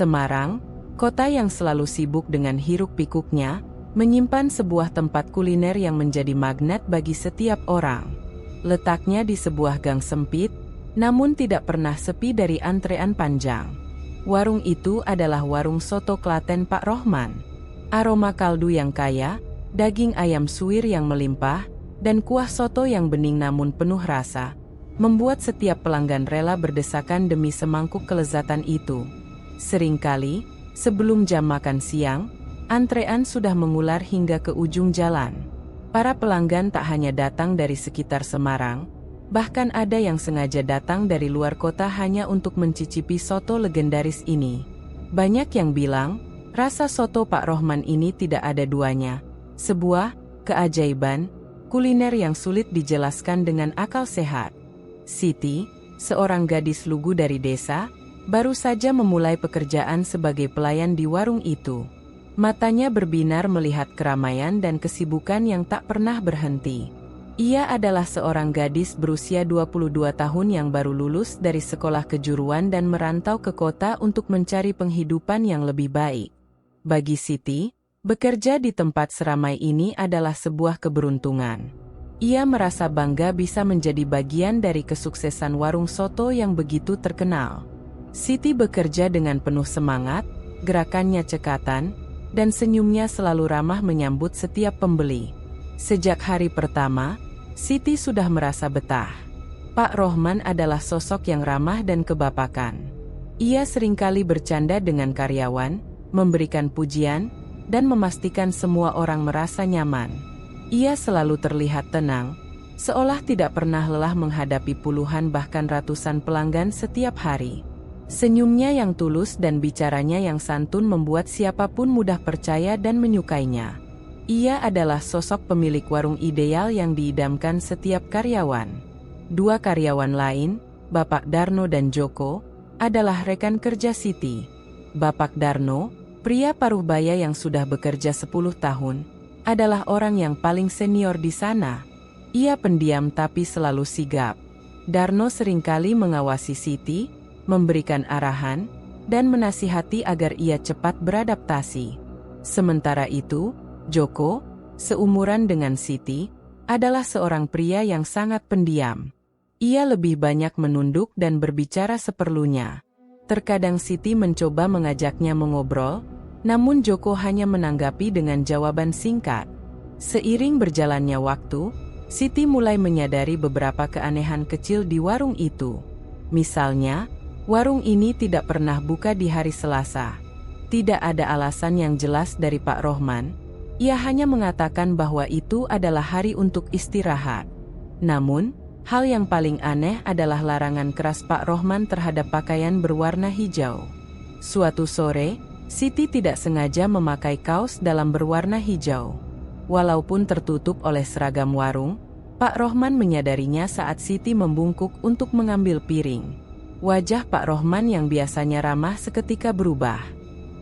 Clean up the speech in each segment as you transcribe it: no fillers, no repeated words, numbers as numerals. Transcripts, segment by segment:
Semarang, kota yang selalu sibuk dengan hiruk-pikuknya, menyimpan sebuah tempat kuliner yang menjadi magnet bagi setiap orang. Letaknya di sebuah gang sempit, namun tidak pernah sepi dari antrean panjang. Warung itu adalah warung soto Klaten Pak Rohman. Aroma kaldu yang kaya, daging ayam suwir yang melimpah, dan kuah soto yang bening namun penuh rasa, membuat setiap pelanggan rela berdesakan demi semangkuk kelezatan itu. Seringkali, sebelum jam makan siang, antrean sudah mengular hingga ke ujung jalan. Para pelanggan tak hanya datang dari sekitar Semarang, bahkan ada yang sengaja datang dari luar kota hanya untuk mencicipi soto legendaris ini. Banyak yang bilang, rasa soto Pak Rohman ini tidak ada duanya. Sebuah keajaiban kuliner yang sulit dijelaskan dengan akal sehat. Siti, seorang gadis lugu dari desa, baru saja memulai pekerjaan sebagai pelayan di warung itu. Matanya berbinar melihat keramaian dan kesibukan yang tak pernah berhenti. Ia adalah seorang gadis berusia 22 tahun yang baru lulus dari sekolah kejuruan dan merantau ke kota untuk mencari penghidupan yang lebih baik. Bagi Siti, bekerja di tempat seramai ini adalah sebuah keberuntungan. Ia merasa bangga bisa menjadi bagian dari kesuksesan warung soto yang begitu terkenal. Siti bekerja dengan penuh semangat, gerakannya cekatan, dan senyumnya selalu ramah menyambut setiap pembeli. Sejak hari pertama, Siti sudah merasa betah. Pak Rohman adalah sosok yang ramah dan kebapakan. Ia seringkali bercanda dengan karyawan, memberikan pujian, dan memastikan semua orang merasa nyaman. Ia selalu terlihat tenang, seolah tidak pernah lelah menghadapi puluhan bahkan ratusan pelanggan setiap hari. Senyumnya yang tulus dan bicaranya yang santun membuat siapapun mudah percaya dan menyukainya. Ia adalah sosok pemilik warung ideal yang diidamkan setiap karyawan. Dua karyawan lain, Bapak Darno dan Joko, adalah rekan kerja Siti. Bapak Darno, pria paruh baya yang sudah bekerja 10 tahun, adalah orang yang paling senior di sana. Ia pendiam tapi selalu sigap. Darno seringkali mengawasi Siti, memberikan arahan, dan menasihati agar ia cepat beradaptasi. Sementara itu, Joko, seumuran dengan Siti, adalah seorang pria yang sangat pendiam. Ia lebih banyak menunduk dan berbicara seperlunya. Terkadang Siti mencoba mengajaknya mengobrol, namun Joko hanya menanggapi dengan jawaban singkat. Seiring berjalannya waktu, Siti mulai menyadari beberapa keanehan kecil di warung itu. Misalnya, warung ini tidak pernah buka di hari Selasa. Tidak ada alasan yang jelas dari Pak Rohman. Ia hanya mengatakan bahwa itu adalah hari untuk istirahat. Namun, hal yang paling aneh adalah larangan keras Pak Rohman terhadap pakaian berwarna hijau. Suatu sore, Siti tidak sengaja memakai kaos dalam berwarna hijau. Walaupun tertutup oleh seragam warung, Pak Rohman menyadarinya saat Siti membungkuk untuk mengambil piring. Wajah Pak Rohman yang biasanya ramah seketika berubah.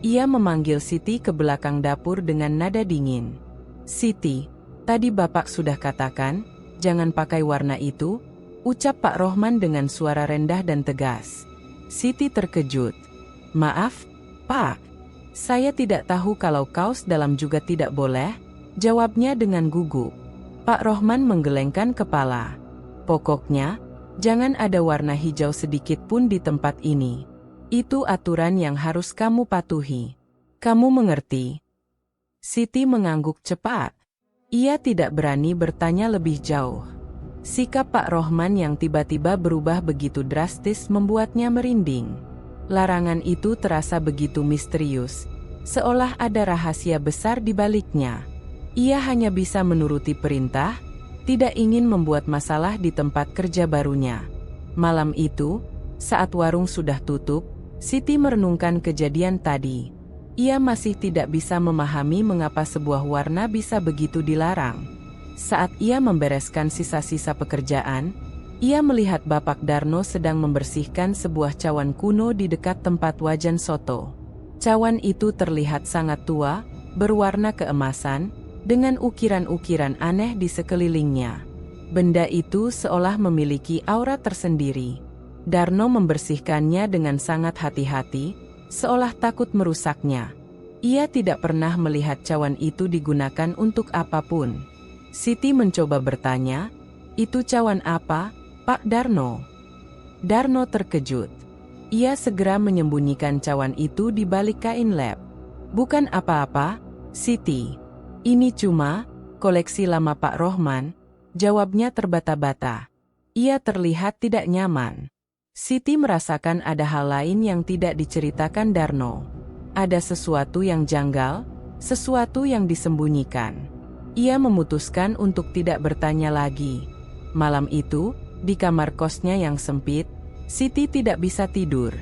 Ia memanggil Siti ke belakang dapur dengan nada dingin. "Siti, tadi Bapak sudah katakan, jangan pakai warna itu," ucap Pak Rohman dengan suara rendah dan tegas. Siti terkejut. "Maaf, Pak. Saya tidak tahu kalau kaos dalam juga tidak boleh," jawabnya dengan gugup. Pak Rohman menggelengkan kepala. "Pokoknya, jangan ada warna hijau sedikit pun di tempat ini. Itu aturan yang harus kamu patuhi. Kamu mengerti?" Siti mengangguk cepat. Ia tidak berani bertanya lebih jauh. Sikap Pak Rohman yang tiba-tiba berubah begitu drastis membuatnya merinding. Larangan itu terasa begitu misterius, seolah ada rahasia besar di baliknya. Ia hanya bisa menuruti perintah, tidak ingin membuat masalah di tempat kerja barunya. Malam itu, saat warung sudah tutup, Siti merenungkan kejadian tadi. Ia masih tidak bisa memahami mengapa sebuah warna bisa begitu dilarang. Saat ia membereskan sisa-sisa pekerjaan, ia melihat Bapak Darno sedang membersihkan sebuah cawan kuno di dekat tempat wajan soto. Cawan itu terlihat sangat tua, berwarna keemasan, dengan ukiran-ukiran aneh di sekelilingnya. Benda itu seolah memiliki aura tersendiri. Darno membersihkannya dengan sangat hati-hati, seolah takut merusaknya. Ia tidak pernah melihat cawan itu digunakan untuk apapun. Siti mencoba bertanya, "Itu cawan apa, Pak Darno?" Darno terkejut. Ia segera menyembunyikan cawan itu di balik kain lap. "Bukan apa-apa, Siti. Ini cuma koleksi lama Pak Rohman," jawabnya terbata-bata. Ia terlihat tidak nyaman. Siti merasakan ada hal lain yang tidak diceritakan Darno. Ada sesuatu yang janggal, sesuatu yang disembunyikan. Ia memutuskan untuk tidak bertanya lagi. Malam itu, di kamar kosnya yang sempit, Siti tidak bisa tidur.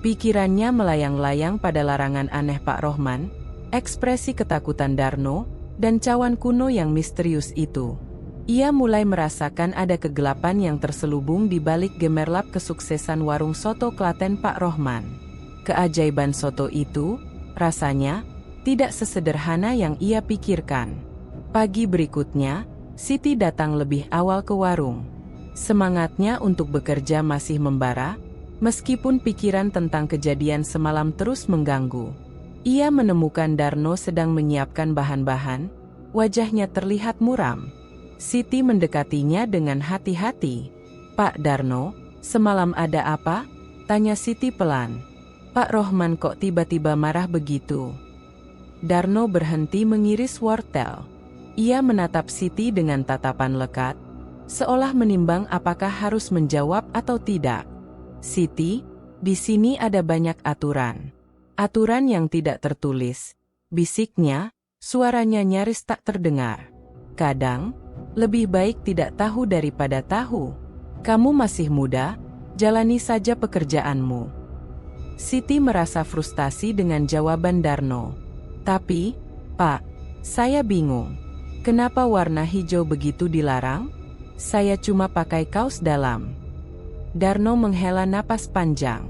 Pikirannya melayang-layang pada larangan aneh Pak Rohman, ekspresi ketakutan Darno, dan cawan kuno yang misterius itu. Ia mulai merasakan ada kegelapan yang terselubung di balik gemerlap kesuksesan warung soto Klaten Pak Rohman. Keajaiban soto itu, rasanya, tidak sesederhana yang ia pikirkan. Pagi berikutnya, Siti datang lebih awal ke warung. Semangatnya untuk bekerja masih membara, meskipun pikiran tentang kejadian semalam terus mengganggu. Ia menemukan Darno sedang menyiapkan bahan-bahan, wajahnya terlihat muram. Siti mendekatinya dengan hati-hati. "Pak Darno, semalam ada apa?" tanya Siti pelan. "Pak Rohman kok tiba-tiba marah begitu?" Darno berhenti mengiris wortel. Ia menatap Siti dengan tatapan lekat, seolah menimbang apakah harus menjawab atau tidak. "Siti, di sini ada banyak aturan. Aturan yang tidak tertulis," bisiknya, suaranya nyaris tak terdengar. "Kadang, lebih baik tidak tahu daripada tahu. Kamu masih muda, jalani saja pekerjaanmu." Siti merasa frustasi dengan jawaban Darno. "Tapi, Pak, saya bingung. Kenapa warna hijau begitu dilarang? Saya cuma pakai kaos dalam." Darno menghela napas panjang.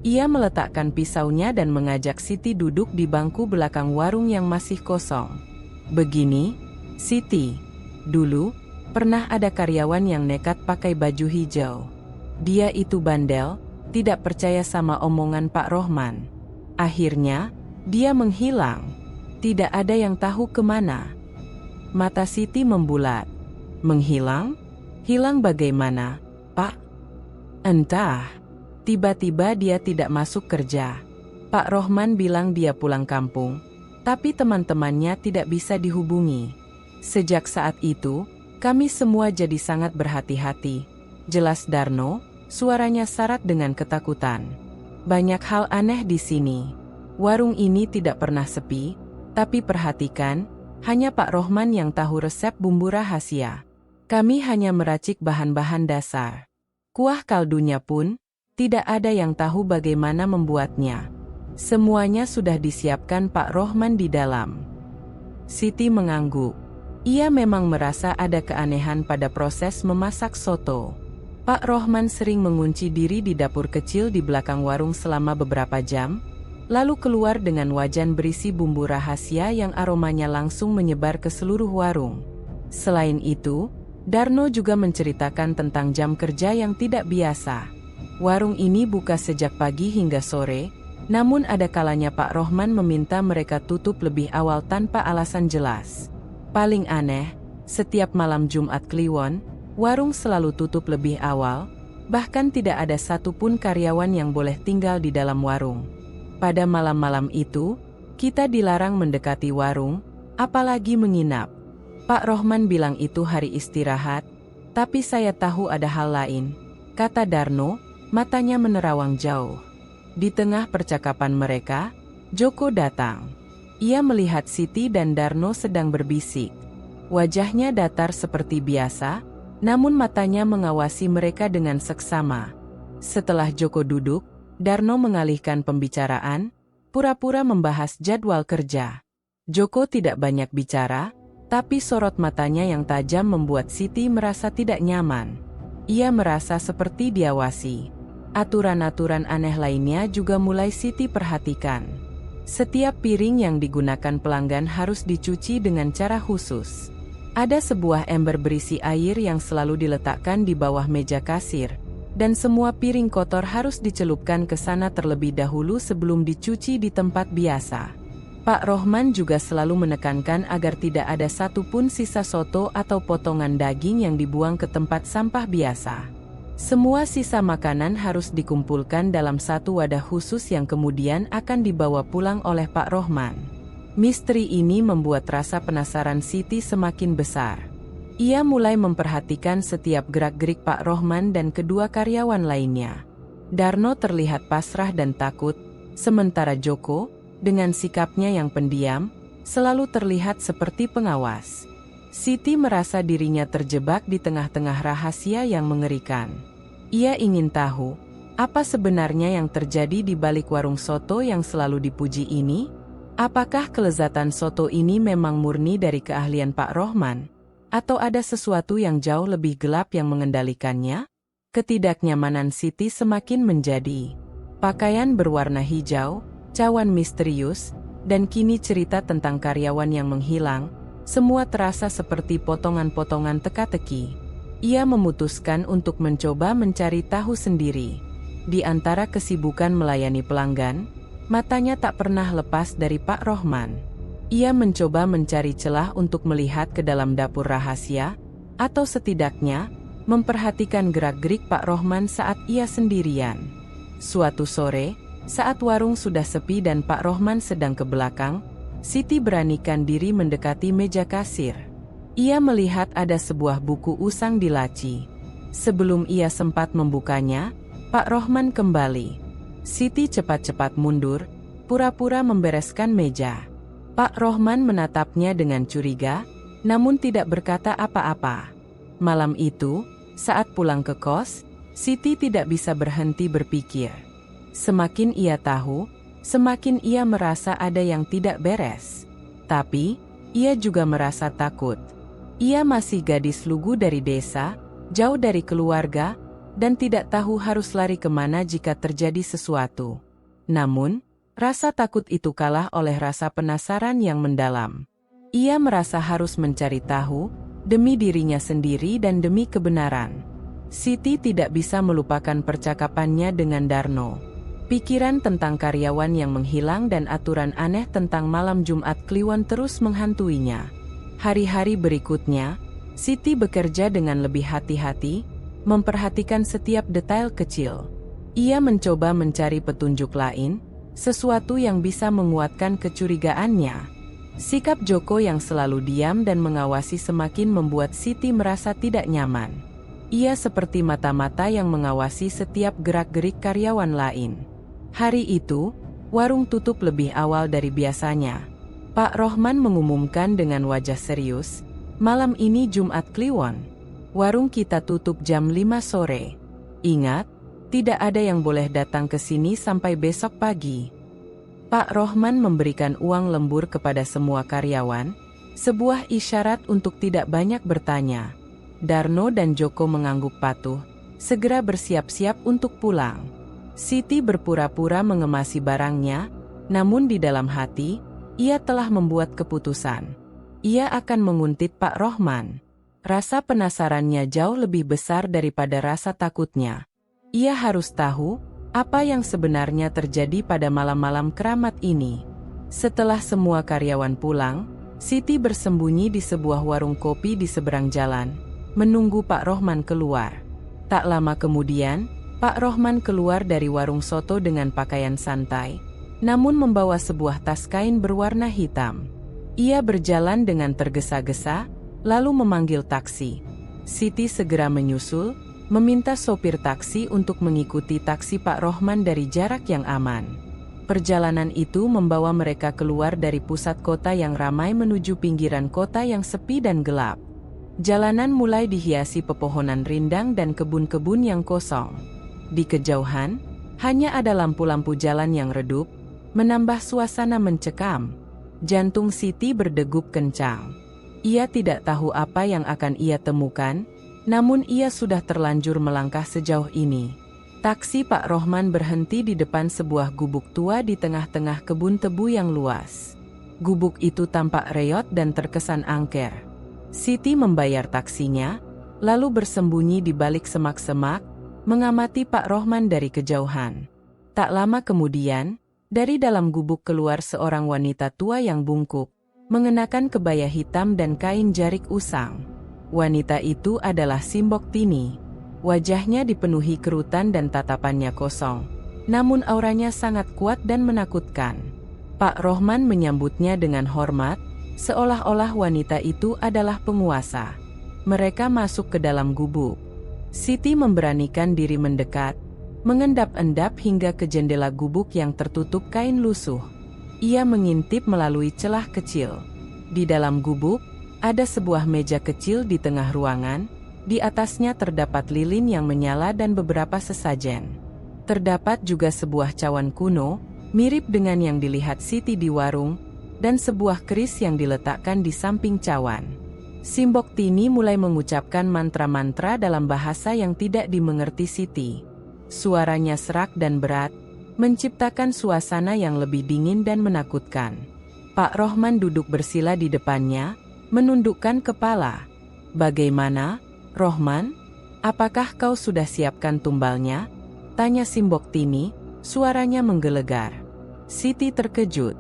Ia meletakkan pisaunya dan mengajak Siti duduk di bangku belakang warung yang masih kosong. "Begini, Siti. Dulu, pernah ada karyawan yang nekat pakai baju hijau. Dia itu bandel, tidak percaya sama omongan Pak Rohman. Akhirnya, dia menghilang. Tidak ada yang tahu kemana." Mata Siti membulat. "Menghilang? Hilang bagaimana, Pak?" "Entah. Tiba-tiba dia tidak masuk kerja. Pak Rohman bilang dia pulang kampung, tapi teman-temannya tidak bisa dihubungi. Sejak saat itu, kami semua jadi sangat berhati-hati," jelas Darno, suaranya syarat dengan ketakutan. "Banyak hal aneh di sini. Warung ini tidak pernah sepi, tapi perhatikan, hanya Pak Rohman yang tahu resep bumbu rahasia. Kami hanya meracik bahan-bahan dasar. Kuah kaldunya pun, tidak ada yang tahu bagaimana membuatnya. Semuanya sudah disiapkan Pak Rohman di dalam." Siti mengangguk. Ia memang merasa ada keanehan pada proses memasak soto. Pak Rohman sering mengunci diri di dapur kecil di belakang warung selama beberapa jam, lalu keluar dengan wajan berisi bumbu rahasia yang aromanya langsung menyebar ke seluruh warung. Selain itu, Darno juga menceritakan tentang jam kerja yang tidak biasa. Warung ini buka sejak pagi hingga sore, namun ada kalanya Pak Rohman meminta mereka tutup lebih awal tanpa alasan jelas. Paling aneh, setiap malam Jumat Kliwon, warung selalu tutup lebih awal, bahkan tidak ada satupun karyawan yang boleh tinggal di dalam warung. Pada malam-malam itu, kita dilarang mendekati warung, apalagi menginap. Pak Rohman bilang itu hari istirahat, tapi saya tahu ada hal lain, kata Darno, matanya menerawang jauh. Di tengah percakapan mereka, Joko datang. Ia melihat Siti dan Darno sedang berbisik. Wajahnya datar seperti biasa, namun matanya mengawasi mereka dengan seksama. Setelah Joko duduk, Darno mengalihkan pembicaraan, pura-pura membahas jadwal kerja. Joko tidak banyak bicara, tapi sorot matanya yang tajam membuat Siti merasa tidak nyaman. Ia merasa seperti diawasi. Aturan-aturan aneh lainnya juga mulai Siti perhatikan. Setiap piring yang digunakan pelanggan harus dicuci dengan cara khusus. Ada sebuah ember berisi air yang selalu diletakkan di bawah meja kasir, dan semua piring kotor harus dicelupkan ke sana terlebih dahulu sebelum dicuci di tempat biasa. Pak Rohman juga selalu menekankan agar tidak ada satupun sisa soto atau potongan daging yang dibuang ke tempat sampah biasa. Semua sisa makanan harus dikumpulkan dalam satu wadah khusus yang kemudian akan dibawa pulang oleh Pak Rohman. Misteri ini membuat rasa penasaran Siti semakin besar. Ia mulai memperhatikan setiap gerak-gerik Pak Rohman dan kedua karyawan lainnya. Darno terlihat pasrah dan takut, sementara Joko, dengan sikapnya yang pendiam, selalu terlihat seperti pengawas. Siti merasa dirinya terjebak di tengah-tengah rahasia yang mengerikan. Ia ingin tahu, apa sebenarnya yang terjadi di balik warung soto yang selalu dipuji ini? Apakah kelezatan soto ini memang murni dari keahlian Pak Rohman? Atau ada sesuatu yang jauh lebih gelap yang mengendalikannya? Ketidaknyamanan Siti semakin menjadi. Pakaian berwarna hijau, cawan misterius, dan kini cerita tentang karyawan yang menghilang, semua terasa seperti potongan-potongan teka-teki. Ia memutuskan untuk mencoba mencari tahu sendiri. Di antara kesibukan melayani pelanggan, matanya tak pernah lepas dari Pak Rohman. Ia mencoba mencari celah untuk melihat ke dalam dapur rahasia, atau setidaknya, memperhatikan gerak-gerik Pak Rohman saat ia sendirian. Suatu sore, saat warung sudah sepi dan Pak Rohman sedang ke belakang, Siti beranikan diri mendekati meja kasir. Ia melihat ada sebuah buku usang di laci. Sebelum ia sempat membukanya, Pak Rohman kembali. Siti cepat-cepat mundur, pura-pura membereskan meja. Pak Rohman menatapnya dengan curiga, namun tidak berkata apa-apa. Malam itu, saat pulang ke kos, Siti tidak bisa berhenti berpikir. Semakin ia tahu, semakin ia merasa ada yang tidak beres. Tapi, ia juga merasa takut. Ia masih gadis lugu dari desa, jauh dari keluarga, dan tidak tahu harus lari kemana jika terjadi sesuatu. Namun, rasa takut itu kalah oleh rasa penasaran yang mendalam. Ia merasa harus mencari tahu, demi dirinya sendiri dan demi kebenaran. Siti tidak bisa melupakan percakapannya dengan Darno. Pikiran tentang karyawan yang menghilang dan aturan aneh tentang malam Jumat Kliwon terus menghantuinya. Hari-hari berikutnya, Siti bekerja dengan lebih hati-hati, memperhatikan setiap detail kecil. Ia mencoba mencari petunjuk lain, sesuatu yang bisa menguatkan kecurigaannya. Sikap Joko yang selalu diam dan mengawasi semakin membuat Siti merasa tidak nyaman. Ia seperti mata-mata yang mengawasi setiap gerak-gerik karyawan lain. Hari itu, warung tutup lebih awal dari biasanya. Pak Rohman mengumumkan dengan wajah serius, "Malam ini Jumat Kliwon. Warung kita tutup jam 5 sore. Ingat, tidak ada yang boleh datang ke sini sampai besok pagi." Pak Rohman memberikan uang lembur kepada semua karyawan, sebuah isyarat untuk tidak banyak bertanya. Darno dan Joko mengangguk patuh, segera bersiap-siap untuk pulang. Siti berpura-pura mengemasi barangnya, namun di dalam hati, ia telah membuat keputusan. Ia akan menguntit Pak Rohman. Rasa penasarannya jauh lebih besar daripada rasa takutnya. Ia harus tahu, apa yang sebenarnya terjadi pada malam-malam keramat ini. Setelah semua karyawan pulang, Siti bersembunyi di sebuah warung kopi di seberang jalan, menunggu Pak Rohman keluar. Tak lama kemudian, Pak Rohman keluar dari warung soto dengan pakaian santai, namun membawa sebuah tas kain berwarna hitam. Ia berjalan dengan tergesa-gesa, lalu memanggil taksi. Siti segera menyusul, meminta sopir taksi untuk mengikuti taksi Pak Rohman dari jarak yang aman. Perjalanan itu membawa mereka keluar dari pusat kota yang ramai menuju pinggiran kota yang sepi dan gelap. Jalanan mulai dihiasi pepohonan rindang dan kebun-kebun yang kosong. Di kejauhan, hanya ada lampu-lampu jalan yang redup, menambah suasana mencekam. Jantung Siti berdegup kencang. Ia tidak tahu apa yang akan ia temukan, namun ia sudah terlanjur melangkah sejauh ini. Taksi Pak Rohman berhenti di depan sebuah gubuk tua di tengah-tengah kebun tebu yang luas. Gubuk itu tampak reot dan terkesan angker. Siti membayar taksinya, lalu bersembunyi di balik semak-semak, mengamati Pak Rohman dari kejauhan. Tak lama kemudian, dari dalam gubuk keluar seorang wanita tua yang bungkuk, mengenakan kebaya hitam dan kain jarik usang. Wanita itu adalah Simbok Tini. Wajahnya dipenuhi kerutan dan tatapannya kosong. Namun auranya sangat kuat dan menakutkan. Pak Rohman menyambutnya dengan hormat, seolah-olah wanita itu adalah penguasa. Mereka masuk ke dalam gubuk. Siti memberanikan diri mendekat, mengendap-endap hingga ke jendela gubuk yang tertutup kain lusuh. Ia mengintip melalui celah kecil. Di dalam gubuk, ada sebuah meja kecil di tengah ruangan. Di atasnya terdapat lilin yang menyala dan beberapa sesajen. Terdapat juga sebuah cawan kuno, mirip dengan yang dilihat Siti di warung, dan sebuah keris yang diletakkan di samping cawan. Simbok Tini mulai mengucapkan mantra-mantra dalam bahasa yang tidak dimengerti Siti. Suaranya serak dan berat, menciptakan suasana yang lebih dingin dan menakutkan. Pak Rohman duduk bersila di depannya, menundukkan kepala. "Bagaimana, Rohman? Apakah kau sudah siapkan tumbalnya?" tanya Simbok Tini, suaranya menggelegar. Siti terkejut.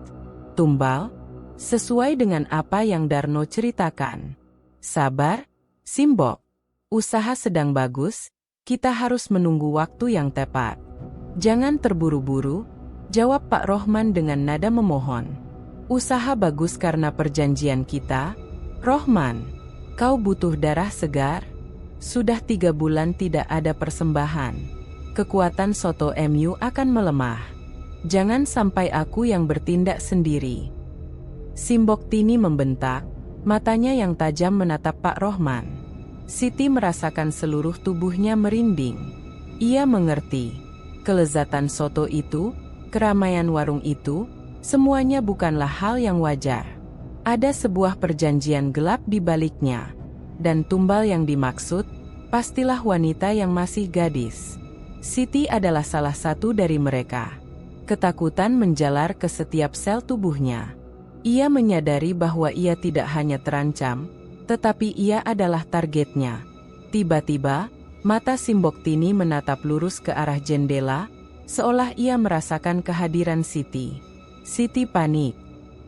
"Tumbal? Sesuai dengan apa yang Darno ceritakan." "Sabar, Simbok. Usaha sedang bagus, kita harus menunggu waktu yang tepat. Jangan terburu-buru," jawab Pak Rohman dengan nada memohon. "Usaha bagus karena perjanjian kita, Rohman. Kau butuh darah segar? Sudah 3 bulan tidak ada persembahan. Kekuatan Soto MU akan melemah. Jangan sampai aku yang bertindak sendiri." Simbok Tini membentak, matanya yang tajam menatap Pak Rohman. Siti merasakan seluruh tubuhnya merinding. Ia mengerti. Kelezatan soto itu, keramaian warung itu, semuanya bukanlah hal yang wajar. Ada sebuah perjanjian gelap di baliknya. Dan tumbal yang dimaksud, pastilah wanita yang masih gadis. Siti adalah salah satu dari mereka. Ketakutan menjalar ke setiap sel tubuhnya. Ia menyadari bahwa ia tidak hanya terancam, tetapi ia adalah targetnya. Tiba-tiba, mata Simbok Tini menatap lurus ke arah jendela, seolah ia merasakan kehadiran Siti. Siti panik.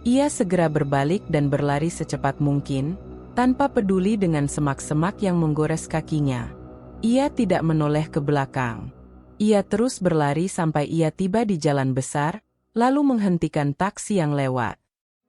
Ia segera berbalik dan berlari secepat mungkin, tanpa peduli dengan semak-semak yang menggores kakinya. Ia tidak menoleh ke belakang. Ia terus berlari sampai ia tiba di jalan besar, lalu menghentikan taksi yang lewat.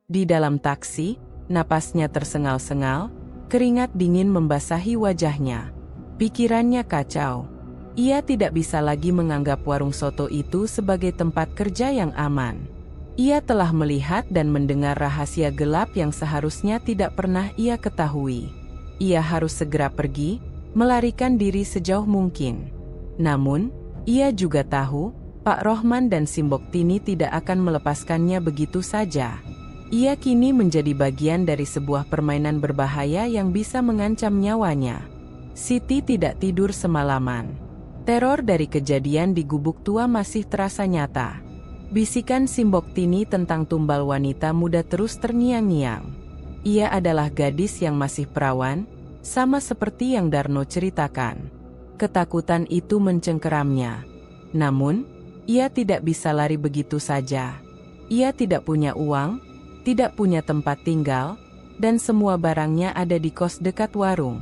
Di dalam taksi, napasnya tersengal-sengal, keringat dingin membasahi wajahnya. Pikirannya kacau. Ia tidak bisa lagi menganggap warung soto itu sebagai tempat kerja yang aman. Ia telah melihat dan mendengar rahasia gelap yang seharusnya tidak pernah ia ketahui. Ia harus segera pergi, melarikan diri sejauh mungkin. Namun, ia juga tahu, Pak Rohman dan Simbok Tini tidak akan melepaskannya begitu saja. Ia kini menjadi bagian dari sebuah permainan berbahaya yang bisa mengancam nyawanya. Siti tidak tidur semalaman. Teror dari kejadian di gubuk tua masih terasa nyata. Bisikan Simbok Tini tentang tumbal wanita muda terus terngiang-ngiang. Ia adalah gadis yang masih perawan, sama seperti yang Darno ceritakan. Ketakutan itu mencengkeramnya. Namun, ia tidak bisa lari begitu saja. Ia tidak punya uang, tidak punya tempat tinggal, dan semua barangnya ada di kos dekat warung.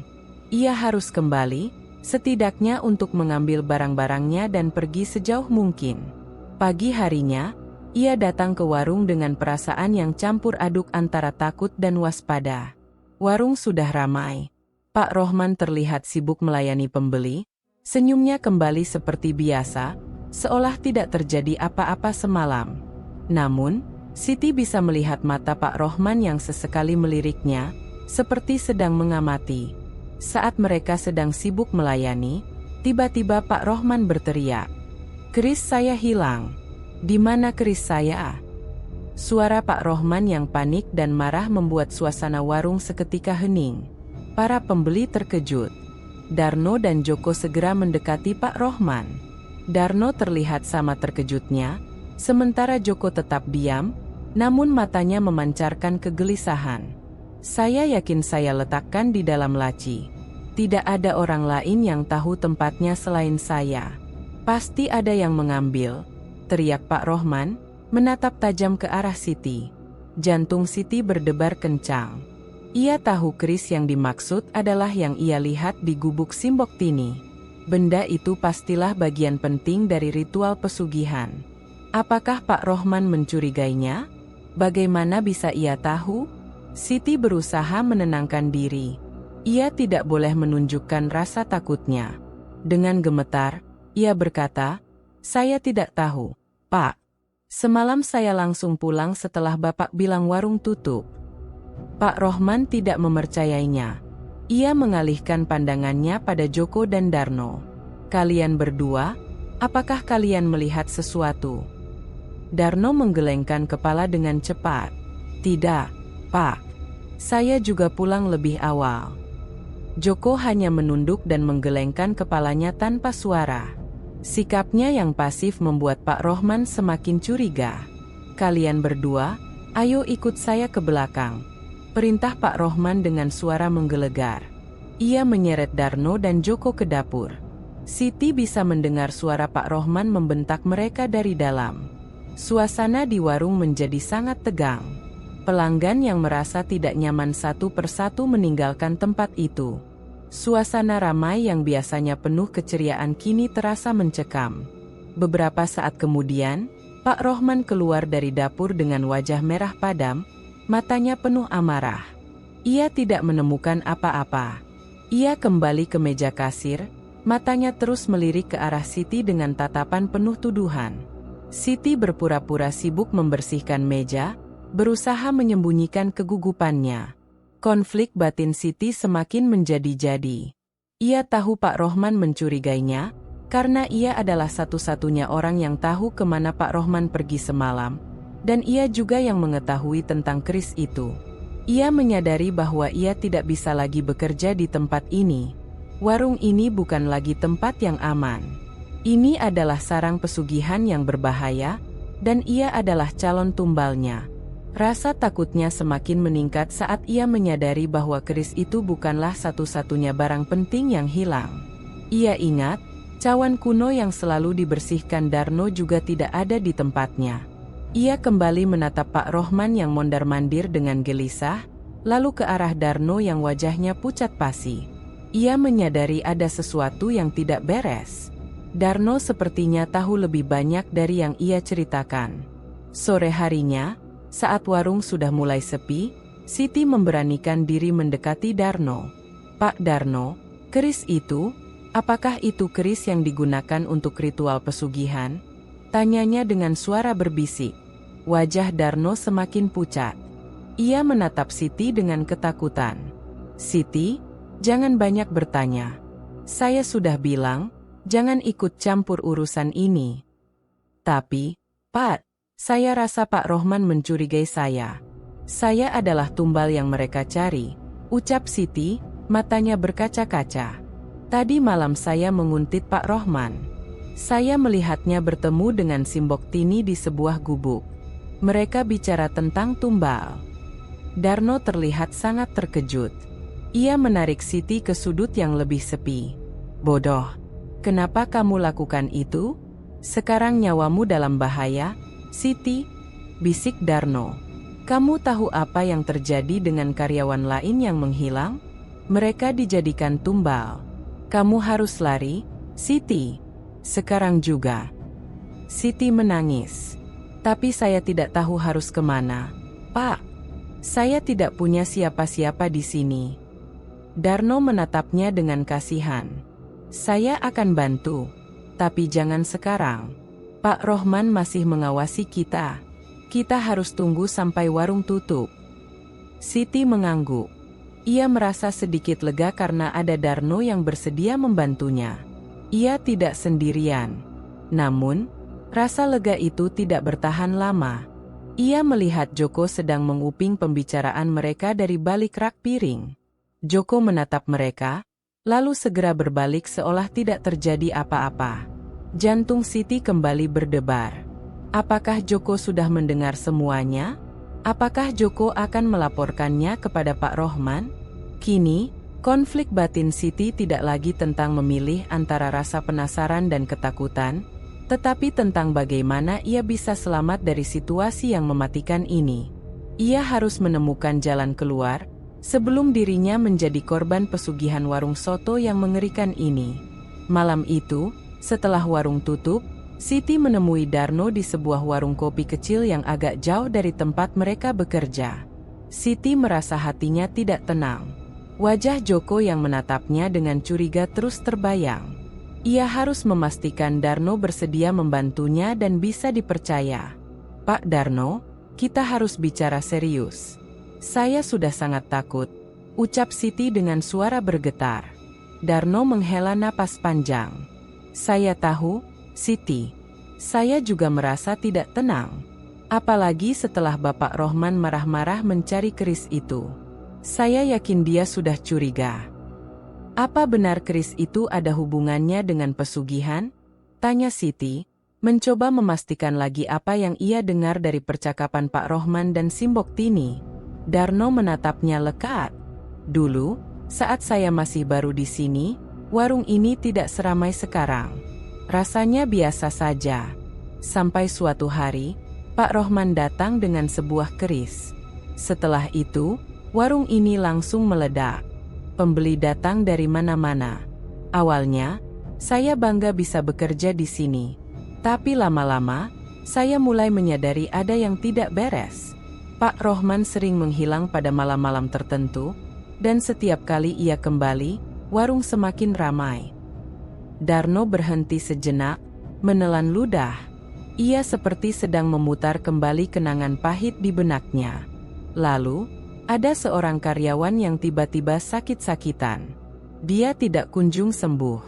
Ia harus kembali, setidaknya untuk mengambil barang-barangnya dan pergi sejauh mungkin. Pagi harinya, ia datang ke warung dengan perasaan yang campur aduk antara takut dan waspada. Warung sudah ramai. Pak Rohman terlihat sibuk melayani pembeli, senyumnya kembali seperti biasa, seolah tidak terjadi apa-apa semalam. Namun, Siti bisa melihat mata Pak Rohman yang sesekali meliriknya, seperti sedang mengamati. Saat mereka sedang sibuk melayani, tiba-tiba Pak Rohman berteriak, "Keris saya hilang. Di mana keris saya?" Suara Pak Rohman yang panik dan marah membuat suasana warung seketika hening. Para pembeli terkejut. Darno dan Joko segera mendekati Pak Rohman. Darno terlihat sama terkejutnya, sementara Joko tetap diam, namun matanya memancarkan kegelisahan. "Saya yakin saya letakkan di dalam laci." Tidak ada orang lain yang tahu tempatnya selain saya. Pasti ada yang mengambil, teriak Pak Rohman, menatap tajam ke arah Siti. Jantung Siti berdebar kencang. Ia tahu keris yang dimaksud adalah yang ia lihat di gubuk Simbok Tini. Benda itu pastilah bagian penting dari ritual pesugihan. Apakah Pak Rohman mencurigainya? Bagaimana bisa ia tahu? Siti berusaha menenangkan diri. Ia tidak boleh menunjukkan rasa takutnya. Dengan gemetar, ia berkata, "Saya tidak tahu, Pak. Semalam saya langsung pulang setelah Bapak bilang warung tutup." Pak Rohman tidak mempercayainya. Ia mengalihkan pandangannya pada Joko dan Darno. "Kalian berdua, apakah kalian melihat sesuatu?" Darno menggelengkan kepala dengan cepat. "Tidak, Pak. Saya juga pulang lebih awal." Joko hanya menunduk dan menggelengkan kepalanya tanpa suara. Sikapnya yang pasif membuat Pak Rohman semakin curiga. "Kalian berdua, ayo ikut saya ke belakang," perintah Pak Rohman dengan suara menggelegar. Ia menyeret Darno dan Joko ke dapur. Siti bisa mendengar suara Pak Rohman membentak mereka dari dalam. Suasana di warung menjadi sangat tegang. Pelanggan yang merasa tidak nyaman satu persatu meninggalkan tempat itu. Suasana ramai yang biasanya penuh keceriaan kini terasa mencekam. Beberapa saat kemudian, Pak Rohman keluar dari dapur dengan wajah merah padam, matanya penuh amarah. Ia tidak menemukan apa-apa. Ia kembali ke meja kasir, matanya terus melirik ke arah Siti dengan tatapan penuh tuduhan. Siti berpura-pura sibuk membersihkan meja, berusaha menyembunyikan kegugupannya. Konflik batin Siti semakin menjadi-jadi. Ia tahu Pak Rohman mencurigainya, karena ia adalah satu-satunya orang yang tahu kemana Pak Rohman pergi semalam, dan ia juga yang mengetahui tentang keris itu. Ia menyadari bahwa ia tidak bisa lagi bekerja di tempat ini. Warung ini bukan lagi tempat yang aman. Ini adalah sarang pesugihan yang berbahaya, dan ia adalah calon tumbalnya. Rasa takutnya semakin meningkat saat ia menyadari bahwa keris itu bukanlah satu-satunya barang penting yang hilang. Ia ingat, cawan kuno yang selalu dibersihkan Darno juga tidak ada di tempatnya. Ia kembali menatap Pak Rohman yang mondar-mandir dengan gelisah, lalu ke arah Darno yang wajahnya pucat pasi. Ia menyadari ada sesuatu yang tidak beres. Darno sepertinya tahu lebih banyak dari yang ia ceritakan. Sore harinya, saat warung sudah mulai sepi, Siti memberanikan diri mendekati Darno. "Pak Darno, keris itu, apakah itu keris yang digunakan untuk ritual pesugihan?" tanyanya dengan suara berbisik. Wajah Darno semakin pucat. Ia menatap Siti dengan ketakutan. "Siti, jangan banyak bertanya. Saya sudah bilang, jangan ikut campur urusan ini." "Tapi, Pak, saya rasa Pak Rohman mencurigai saya. Saya adalah tumbal yang mereka cari," ucap Siti, matanya berkaca-kaca. "Tadi malam saya menguntit Pak Rohman. Saya melihatnya bertemu dengan Simbok Tini di sebuah gubuk. Mereka bicara tentang tumbal." Darno terlihat sangat terkejut. Ia menarik Siti ke sudut yang lebih sepi. "Bodoh, kenapa kamu lakukan itu? Sekarang nyawamu dalam bahaya, Siti," bisik Darno. "Kamu tahu apa yang terjadi dengan karyawan lain yang menghilang? Mereka dijadikan tumbal. Kamu harus lari, Siti. Sekarang juga." Siti menangis. "Tapi saya tidak tahu harus kemana, Pak. Saya tidak punya siapa-siapa di sini." Darno menatapnya dengan kasihan. "Saya akan bantu, tapi jangan sekarang. Pak Rohman masih mengawasi kita. Kita harus tunggu sampai warung tutup." Siti mengangguk. Ia merasa sedikit lega karena ada Darno yang bersedia membantunya. Ia tidak sendirian. Namun, rasa lega itu tidak bertahan lama. Ia melihat Joko sedang menguping pembicaraan mereka dari balik rak piring. Joko menatap mereka, lalu segera berbalik seolah tidak terjadi apa-apa. Jantung Siti kembali berdebar. Apakah Joko sudah mendengar semuanya? Apakah Joko akan melaporkannya kepada Pak Rohman? Kini, Konflik batin Siti tidak lagi tentang memilih antara rasa penasaran dan ketakutan, tetapi tentang bagaimana ia bisa selamat dari situasi yang mematikan ini. Ia harus menemukan jalan keluar, sebelum dirinya menjadi korban pesugihan warung soto yang mengerikan ini. Malam itu, setelah warung tutup, Siti menemui Darno di sebuah warung kopi kecil yang agak jauh dari tempat mereka bekerja. Siti merasa hatinya tidak tenang. Wajah Joko yang menatapnya dengan curiga terus terbayang. Ia harus memastikan Darno bersedia membantunya dan bisa dipercaya. "Pak Darno, kita harus bicara serius. Saya sudah sangat takut," ucap Siti dengan suara bergetar. Darno menghela napas panjang. "Saya tahu, Siti. Saya juga merasa tidak tenang. Apalagi setelah Bapak Rohman marah-marah mencari keris itu. Saya yakin dia sudah curiga." "Apa benar keris itu ada hubungannya dengan pesugihan?" tanya Siti, mencoba memastikan lagi apa yang ia dengar dari percakapan Pak Rohman dan Simbok Tini. Darno menatapnya lekat. "Dulu, saat saya masih baru di sini, warung ini tidak seramai sekarang. Rasanya biasa saja. Sampai suatu hari, Pak Rohman datang dengan sebuah keris. Setelah itu, warung ini langsung meledak. Pembeli datang dari mana-mana. Awalnya, saya bangga bisa bekerja di sini. Tapi lama-lama, saya mulai menyadari ada yang tidak beres. Pak Rohman sering menghilang pada malam-malam tertentu, dan setiap kali ia kembali, warung semakin ramai." Darno berhenti sejenak, menelan ludah. Ia seperti sedang memutar kembali kenangan pahit di benaknya. Lalu, ada seorang karyawan yang tiba-tiba sakit-sakitan. Dia tidak kunjung sembuh.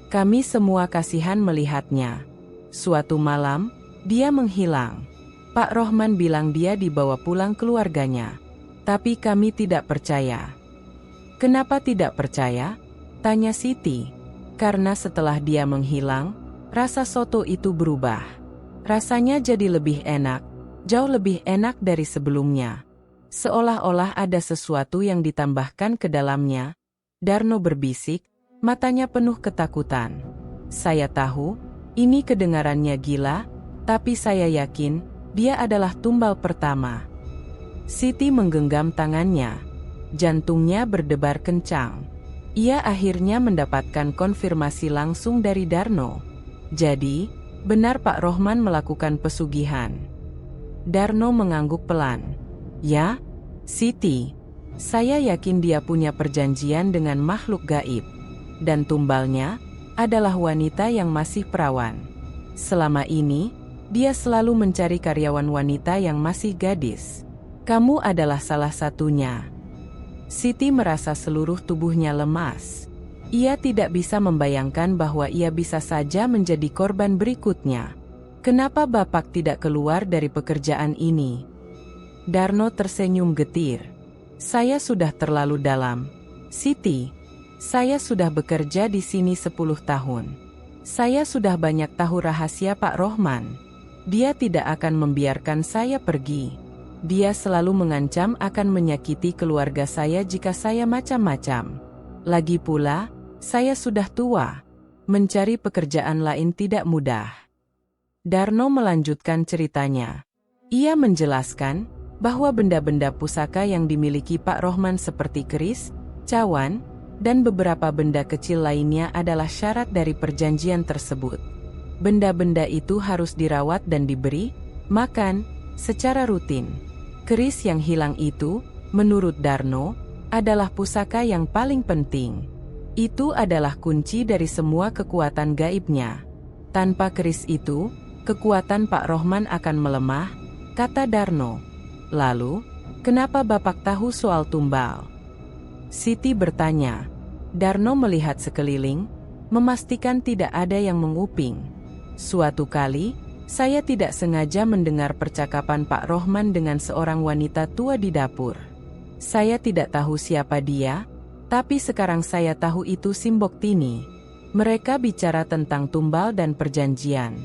Kami semua kasihan melihatnya. Suatu malam, dia menghilang. Pak Rohman bilang dia dibawa pulang keluarganya. Tapi kami tidak percaya. "Kenapa tidak percaya?" tanya Siti. "Karena setelah dia menghilang, rasa soto itu berubah. Rasanya jadi lebih enak, jauh lebih enak dari sebelumnya. Seolah-olah ada sesuatu yang ditambahkan ke dalamnya." Darno berbisik, matanya penuh ketakutan. "Saya tahu, ini kedengarannya gila, tapi saya yakin, dia adalah tumbal pertama." Siti menggenggam tangannya. Jantungnya berdebar kencang. Ia akhirnya mendapatkan konfirmasi langsung dari Darno. Jadi, benar Pak Rohman melakukan pesugihan. Darno mengangguk pelan. "Ya, Siti. Saya yakin dia punya perjanjian dengan makhluk gaib. Dan tumbalnya adalah wanita yang masih perawan. Selama ini, dia selalu mencari karyawan wanita yang masih gadis. Kamu adalah salah satunya." Siti merasa seluruh tubuhnya lemas. Ia tidak bisa membayangkan bahwa ia bisa saja menjadi korban berikutnya. "Kenapa Bapak tidak keluar dari pekerjaan ini?" Darno tersenyum getir. "Saya sudah terlalu dalam, Siti. Saya sudah bekerja di sini 10 tahun. Saya sudah banyak tahu rahasia Pak Rohman. Dia tidak akan membiarkan saya pergi. Dia selalu mengancam akan menyakiti keluarga saya jika saya macam-macam. Lagi pula, saya sudah tua. Mencari pekerjaan lain tidak mudah." Darno melanjutkan ceritanya. Ia menjelaskan bahwa benda-benda pusaka yang dimiliki Pak Rohman seperti keris, cawan, dan beberapa benda kecil lainnya adalah syarat dari perjanjian tersebut. Benda-benda itu harus dirawat dan diberi makan secara rutin. Keris yang hilang itu, menurut Darno, adalah pusaka yang paling penting. Itu adalah kunci dari semua kekuatan gaibnya. Tanpa keris itu, kekuatan Pak Rohman akan melemah, kata Darno. "Lalu, kenapa Bapak tahu soal tumbal?" Siti bertanya. Darno melihat sekeliling, memastikan tidak ada yang menguping. "Suatu kali, saya tidak sengaja mendengar percakapan Pak Rohman dengan seorang wanita tua di dapur. Saya tidak tahu siapa dia, tapi sekarang saya tahu itu Simbok Tini. Mereka bicara tentang tumbal dan perjanjian.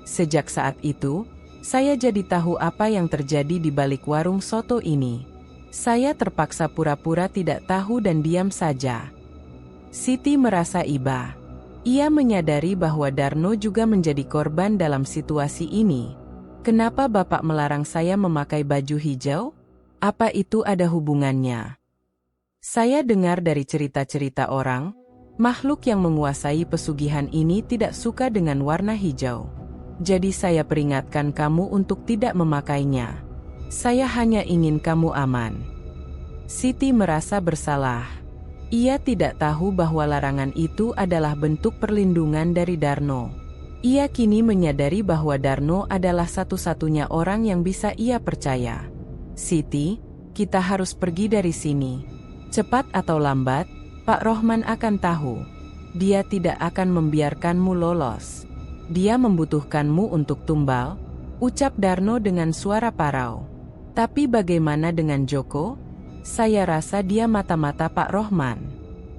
Sejak saat itu, saya jadi tahu apa yang terjadi di balik warung soto ini. Saya terpaksa pura-pura tidak tahu dan diam saja. Siti merasa iba. Ia menyadari bahwa Darno juga menjadi korban dalam situasi ini. Kenapa Bapak melarang saya memakai baju hijau? Apa itu ada hubungannya? Saya dengar dari cerita-cerita orang, makhluk yang menguasai pesugihan ini tidak suka dengan warna hijau. Jadi saya peringatkan kamu untuk tidak memakainya. Saya hanya ingin kamu aman. Siti merasa bersalah. Ia tidak tahu bahwa larangan itu adalah bentuk perlindungan dari Darno. Ia kini menyadari bahwa Darno adalah satu-satunya orang yang bisa ia percaya. Siti, kita harus pergi dari sini. Cepat atau lambat, Pak Rohman akan tahu. Dia tidak akan membiarkanmu lolos. Dia membutuhkanmu untuk tumbal, ucap Darno dengan suara parau. Tapi bagaimana dengan Joko? Saya rasa dia mata-mata Pak Rohman.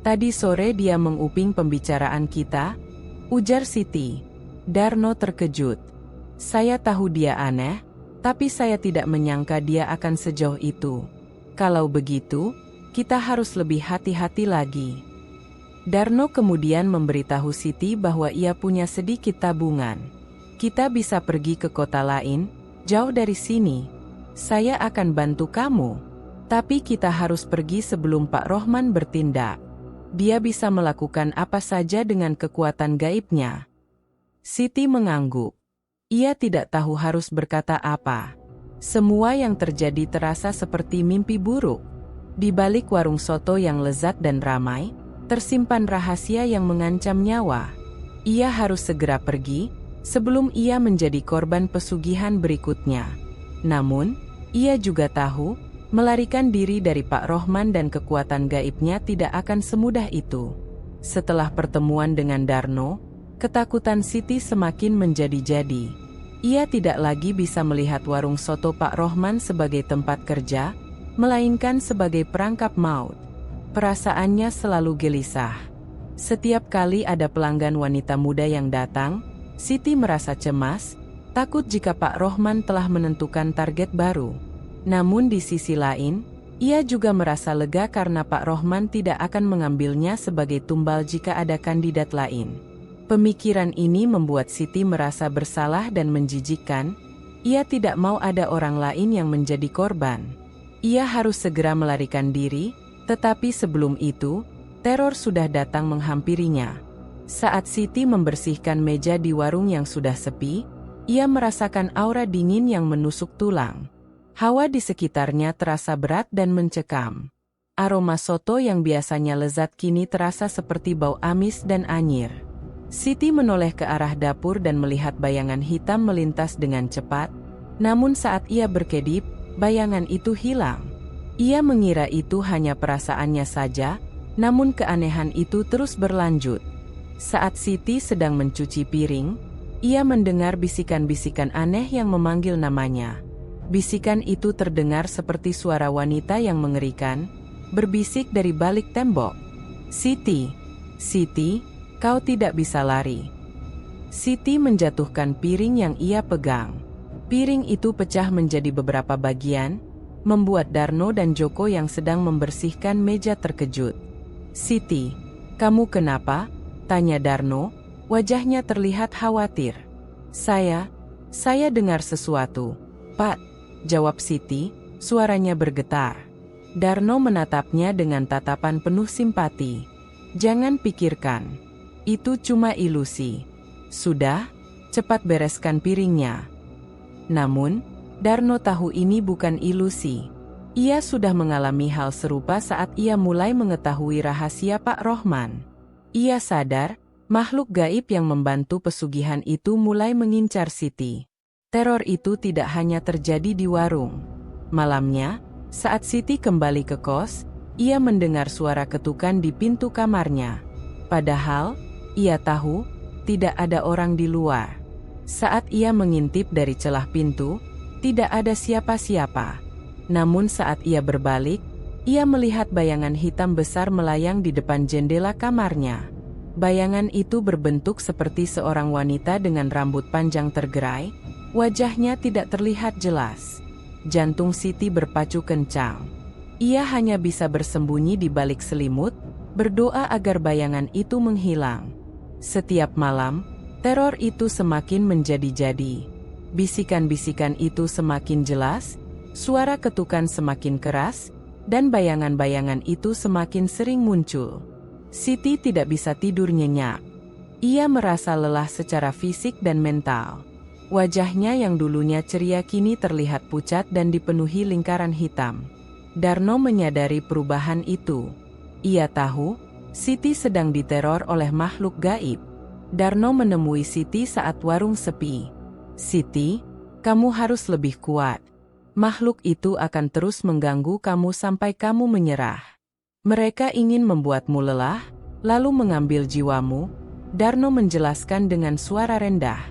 Tadi sore dia menguping pembicaraan kita, ujar Siti. Darno terkejut. Saya tahu dia aneh, tapi saya tidak menyangka dia akan sejauh itu. Kalau begitu, kita harus lebih hati-hati lagi. Darno kemudian memberitahu Siti bahwa ia punya sedikit tabungan. Kita bisa pergi ke kota lain, jauh dari sini. Saya akan bantu kamu. Tapi kita harus pergi sebelum Pak Rohman bertindak. Dia bisa melakukan apa saja dengan kekuatan gaibnya. Siti mengangguk. Ia tidak tahu harus berkata apa. Semua yang terjadi terasa seperti mimpi buruk. Di balik warung soto yang lezat dan ramai, tersimpan rahasia yang mengancam nyawa. Ia harus segera pergi, sebelum ia menjadi korban pesugihan berikutnya. Namun, ia juga tahu, melarikan diri dari Pak Rohman dan kekuatan gaibnya tidak akan semudah itu. Setelah pertemuan dengan Darno, ketakutan Siti semakin menjadi-jadi. Ia tidak lagi bisa melihat warung soto Pak Rohman sebagai tempat kerja, melainkan sebagai perangkap maut. Perasaannya selalu gelisah. Setiap kali ada pelanggan wanita muda yang datang, Siti merasa cemas, takut jika Pak Rohman telah menentukan target baru. Namun di sisi lain, ia juga merasa lega karena Pak Rohman tidak akan mengambilnya sebagai tumbal jika ada kandidat lain. Pemikiran ini membuat Siti merasa bersalah dan menjijikkan. Ia tidak mau ada orang lain yang menjadi korban. Ia harus segera melarikan diri, tetapi sebelum itu, teror sudah datang menghampirinya. Saat Siti membersihkan meja di warung yang sudah sepi, ia merasakan aura dingin yang menusuk tulang. Hawa di sekitarnya terasa berat dan mencekam. Aroma soto yang biasanya lezat kini terasa seperti bau amis dan anyir. Siti menoleh ke arah dapur dan melihat bayangan hitam melintas dengan cepat. Namun saat ia berkedip, bayangan itu hilang. Ia mengira itu hanya perasaannya saja, namun keanehan itu terus berlanjut. Saat Siti sedang mencuci piring, ia mendengar bisikan-bisikan aneh yang memanggil namanya. Bisikan itu terdengar seperti suara wanita yang mengerikan, berbisik dari balik tembok. Siti, Siti, kau tidak bisa lari. Siti menjatuhkan piring yang ia pegang. Piring itu pecah menjadi beberapa bagian, membuat Darno dan Joko yang sedang membersihkan meja terkejut. Siti, kamu kenapa? Tanya Darno, wajahnya terlihat khawatir. Saya dengar sesuatu, Pak. Jawab Siti, suaranya bergetar. Darno menatapnya dengan tatapan penuh simpati. Jangan pikirkan. Itu cuma ilusi. Sudah, cepat bereskan piringnya. Namun, Darno tahu ini bukan ilusi. Ia sudah mengalami hal serupa saat ia mulai mengetahui rahasia Pak Rohman. Ia sadar, makhluk gaib yang membantu pesugihan itu mulai mengincar Siti. Teror itu tidak hanya terjadi di warung. Malamnya, saat Siti kembali ke kos, ia mendengar suara ketukan di pintu kamarnya. Padahal, ia tahu, tidak ada orang di luar. Saat ia mengintip dari celah pintu, tidak ada siapa-siapa. Namun saat ia berbalik, ia melihat bayangan hitam besar melayang di depan jendela kamarnya. Bayangan itu berbentuk seperti seorang wanita dengan rambut panjang tergerai. Wajahnya tidak terlihat jelas. Jantung Siti berpacu kencang. Ia hanya bisa bersembunyi di balik selimut, berdoa agar bayangan itu menghilang. Setiap malam, teror itu semakin menjadi-jadi. Bisikan-bisikan itu semakin jelas, suara ketukan semakin keras, dan bayangan-bayangan itu semakin sering muncul. Siti tidak bisa tidur nyenyak. Ia merasa lelah secara fisik dan mental. Wajahnya yang dulunya ceria kini terlihat pucat dan dipenuhi lingkaran hitam. Darno menyadari perubahan itu. Ia tahu, Siti sedang diteror oleh makhluk gaib. Darno menemui Siti saat warung sepi. "Siti, kamu harus lebih kuat. Makhluk itu akan terus mengganggu kamu sampai kamu menyerah. Mereka ingin membuatmu lelah, lalu mengambil jiwamu," Darno menjelaskan dengan suara rendah.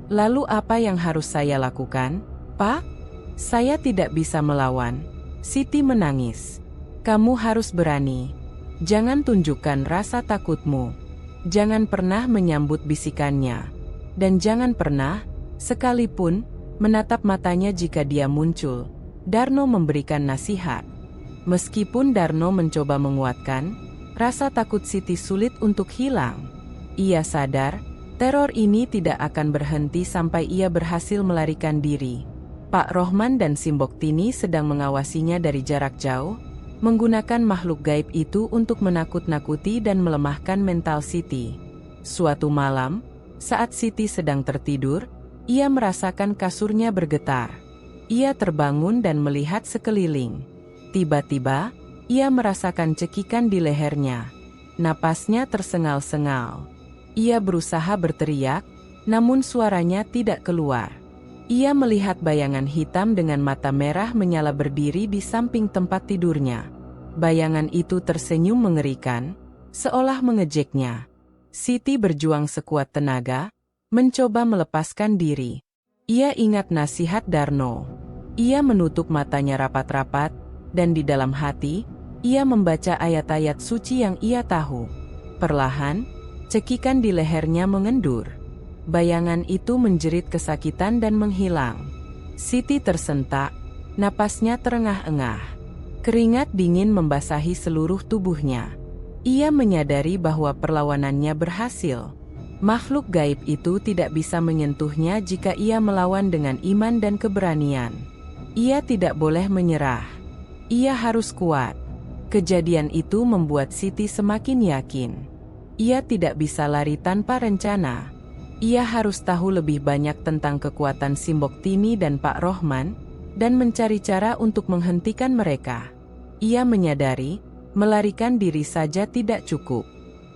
"Lalu apa yang harus saya lakukan, Pak? Saya tidak bisa melawan." Siti menangis. "Kamu harus berani. Jangan tunjukkan rasa takutmu. Jangan pernah menyambut bisikannya. Dan jangan pernah, sekalipun, menatap matanya jika dia muncul." Darno memberikan nasihat. Meskipun Darno mencoba menguatkan, rasa takut Siti sulit untuk hilang. Ia sadar, teror ini tidak akan berhenti sampai ia berhasil melarikan diri. Pak Rohman dan Simbok Tini sedang mengawasinya dari jarak jauh, menggunakan makhluk gaib itu untuk menakut-nakuti dan melemahkan mental Siti. Suatu malam, saat Siti sedang tertidur, ia merasakan kasurnya bergetar. Ia terbangun dan melihat sekeliling. Tiba-tiba, ia merasakan cekikan di lehernya. Napasnya tersengal-sengal. Ia berusaha berteriak, namun suaranya tidak keluar. Ia melihat bayangan hitam dengan mata merah menyala berdiri di samping tempat tidurnya. Bayangan itu tersenyum mengerikan, seolah mengejeknya. Siti berjuang sekuat tenaga, mencoba melepaskan diri. Ia ingat nasihat Darno. Ia menutup matanya rapat-rapat, dan di dalam hati, ia membaca ayat-ayat suci yang ia tahu. Perlahan, cekikan di lehernya mengendur. Bayangan itu menjerit kesakitan dan menghilang. Siti tersentak, napasnya terengah-engah. Keringat dingin membasahi seluruh tubuhnya. Ia menyadari bahwa perlawanannya berhasil. Makhluk gaib itu tidak bisa menyentuhnya jika ia melawan dengan iman dan keberanian. Ia tidak boleh menyerah. Ia harus kuat. Kejadian itu membuat Siti semakin yakin. Ia tidak bisa lari tanpa rencana. Ia harus tahu lebih banyak tentang kekuatan Simbok Tini dan Pak Rohman, dan mencari cara untuk menghentikan mereka. Ia menyadari, melarikan diri saja tidak cukup.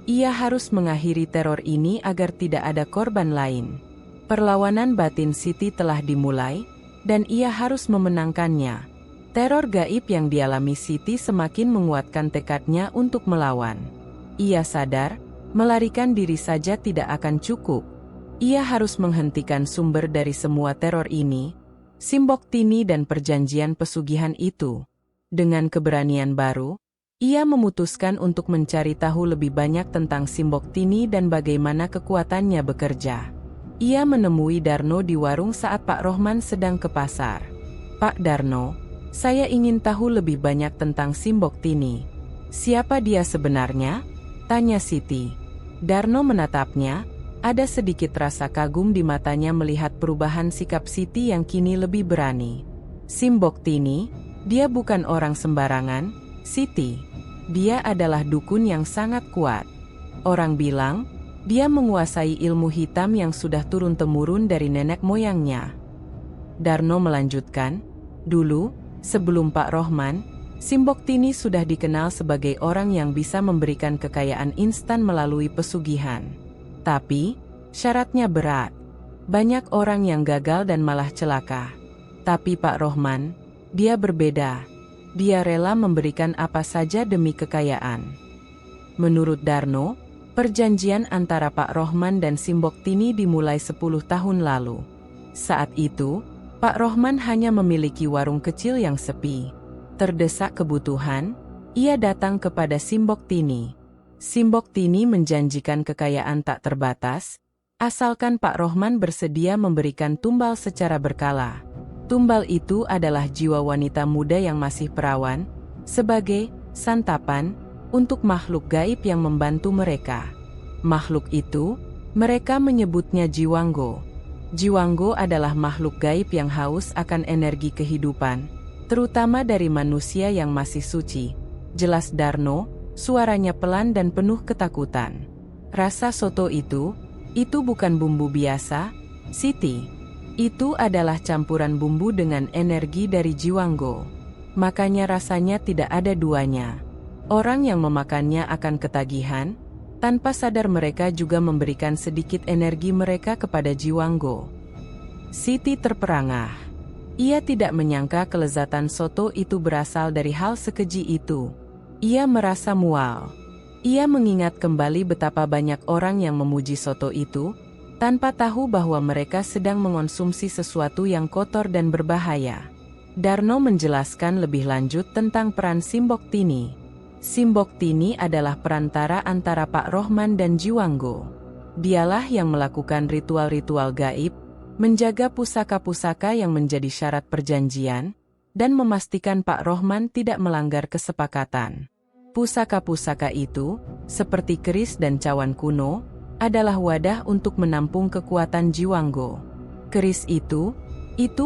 Ia harus mengakhiri teror ini agar tidak ada korban lain. Perlawanan batin Siti telah dimulai, dan ia harus memenangkannya. Teror gaib yang dialami Siti semakin menguatkan tekadnya untuk melawan. Ia sadar, melarikan diri saja tidak akan cukup. Ia harus menghentikan sumber dari semua teror ini, Simbok Tini dan perjanjian pesugihan itu. Dengan keberanian baru, ia memutuskan untuk mencari tahu lebih banyak tentang Simbok Tini dan bagaimana kekuatannya bekerja. Ia menemui Darno di warung saat Pak Rohman sedang ke pasar. "Pak Darno, saya ingin tahu lebih banyak tentang Simbok Tini. Siapa dia sebenarnya?" tanya Siti. Darno menatapnya. Ada sedikit rasa kagum di matanya melihat perubahan sikap Siti yang kini lebih berani. "Simbok Tini, dia bukan orang sembarangan, Siti. Dia adalah dukun yang sangat kuat. Orang bilang, dia menguasai ilmu hitam yang sudah turun-temurun dari nenek moyangnya." Darno melanjutkan, "Dulu, sebelum Pak Rohman, Simbok Tini sudah dikenal sebagai orang yang bisa memberikan kekayaan instan melalui pesugihan. Tapi, syaratnya berat. Banyak orang yang gagal dan malah celaka. Tapi Pak Rohman, dia berbeda. Dia rela memberikan apa saja demi kekayaan." Menurut Darno, perjanjian antara Pak Rohman dan Simbok Tini dimulai 10 tahun lalu. Saat itu, Pak Rohman hanya memiliki warung kecil yang sepi. Terdesak kebutuhan, ia datang kepada Simbok Tini. Simbok Tini menjanjikan kekayaan tak terbatas, asalkan Pak Rohman bersedia memberikan tumbal secara berkala. Tumbal itu adalah jiwa wanita muda yang masih perawan, sebagai santapan untuk makhluk gaib yang membantu mereka. Makhluk itu, mereka menyebutnya Jiwanggo. Jiwanggo adalah makhluk gaib yang haus akan energi kehidupan, terutama dari manusia yang masih suci. Jelas Darno, suaranya pelan dan penuh ketakutan. Rasa soto itu bukan bumbu biasa, Siti. Itu adalah campuran bumbu dengan energi dari Jiwanggo. Makanya rasanya tidak ada duanya. Orang yang memakannya akan ketagihan, tanpa sadar mereka juga memberikan sedikit energi mereka kepada Jiwanggo. Siti terperangah. Ia tidak menyangka kelezatan soto itu berasal dari hal sekeji itu. Ia merasa mual. Ia mengingat kembali betapa banyak orang yang memuji soto itu, tanpa tahu bahwa mereka sedang mengonsumsi sesuatu yang kotor dan berbahaya. Darno menjelaskan lebih lanjut tentang peran Simboktini. Simboktini adalah perantara antara Pak Rohman dan Jiwanggo. Dialah yang melakukan ritual-ritual gaib, menjaga pusaka-pusaka yang menjadi syarat perjanjian, dan memastikan Pak Rohman tidak melanggar kesepakatan. Pusaka-pusaka itu, seperti keris dan cawan kuno, adalah wadah untuk menampung kekuatan Jiwanggo. Keris itu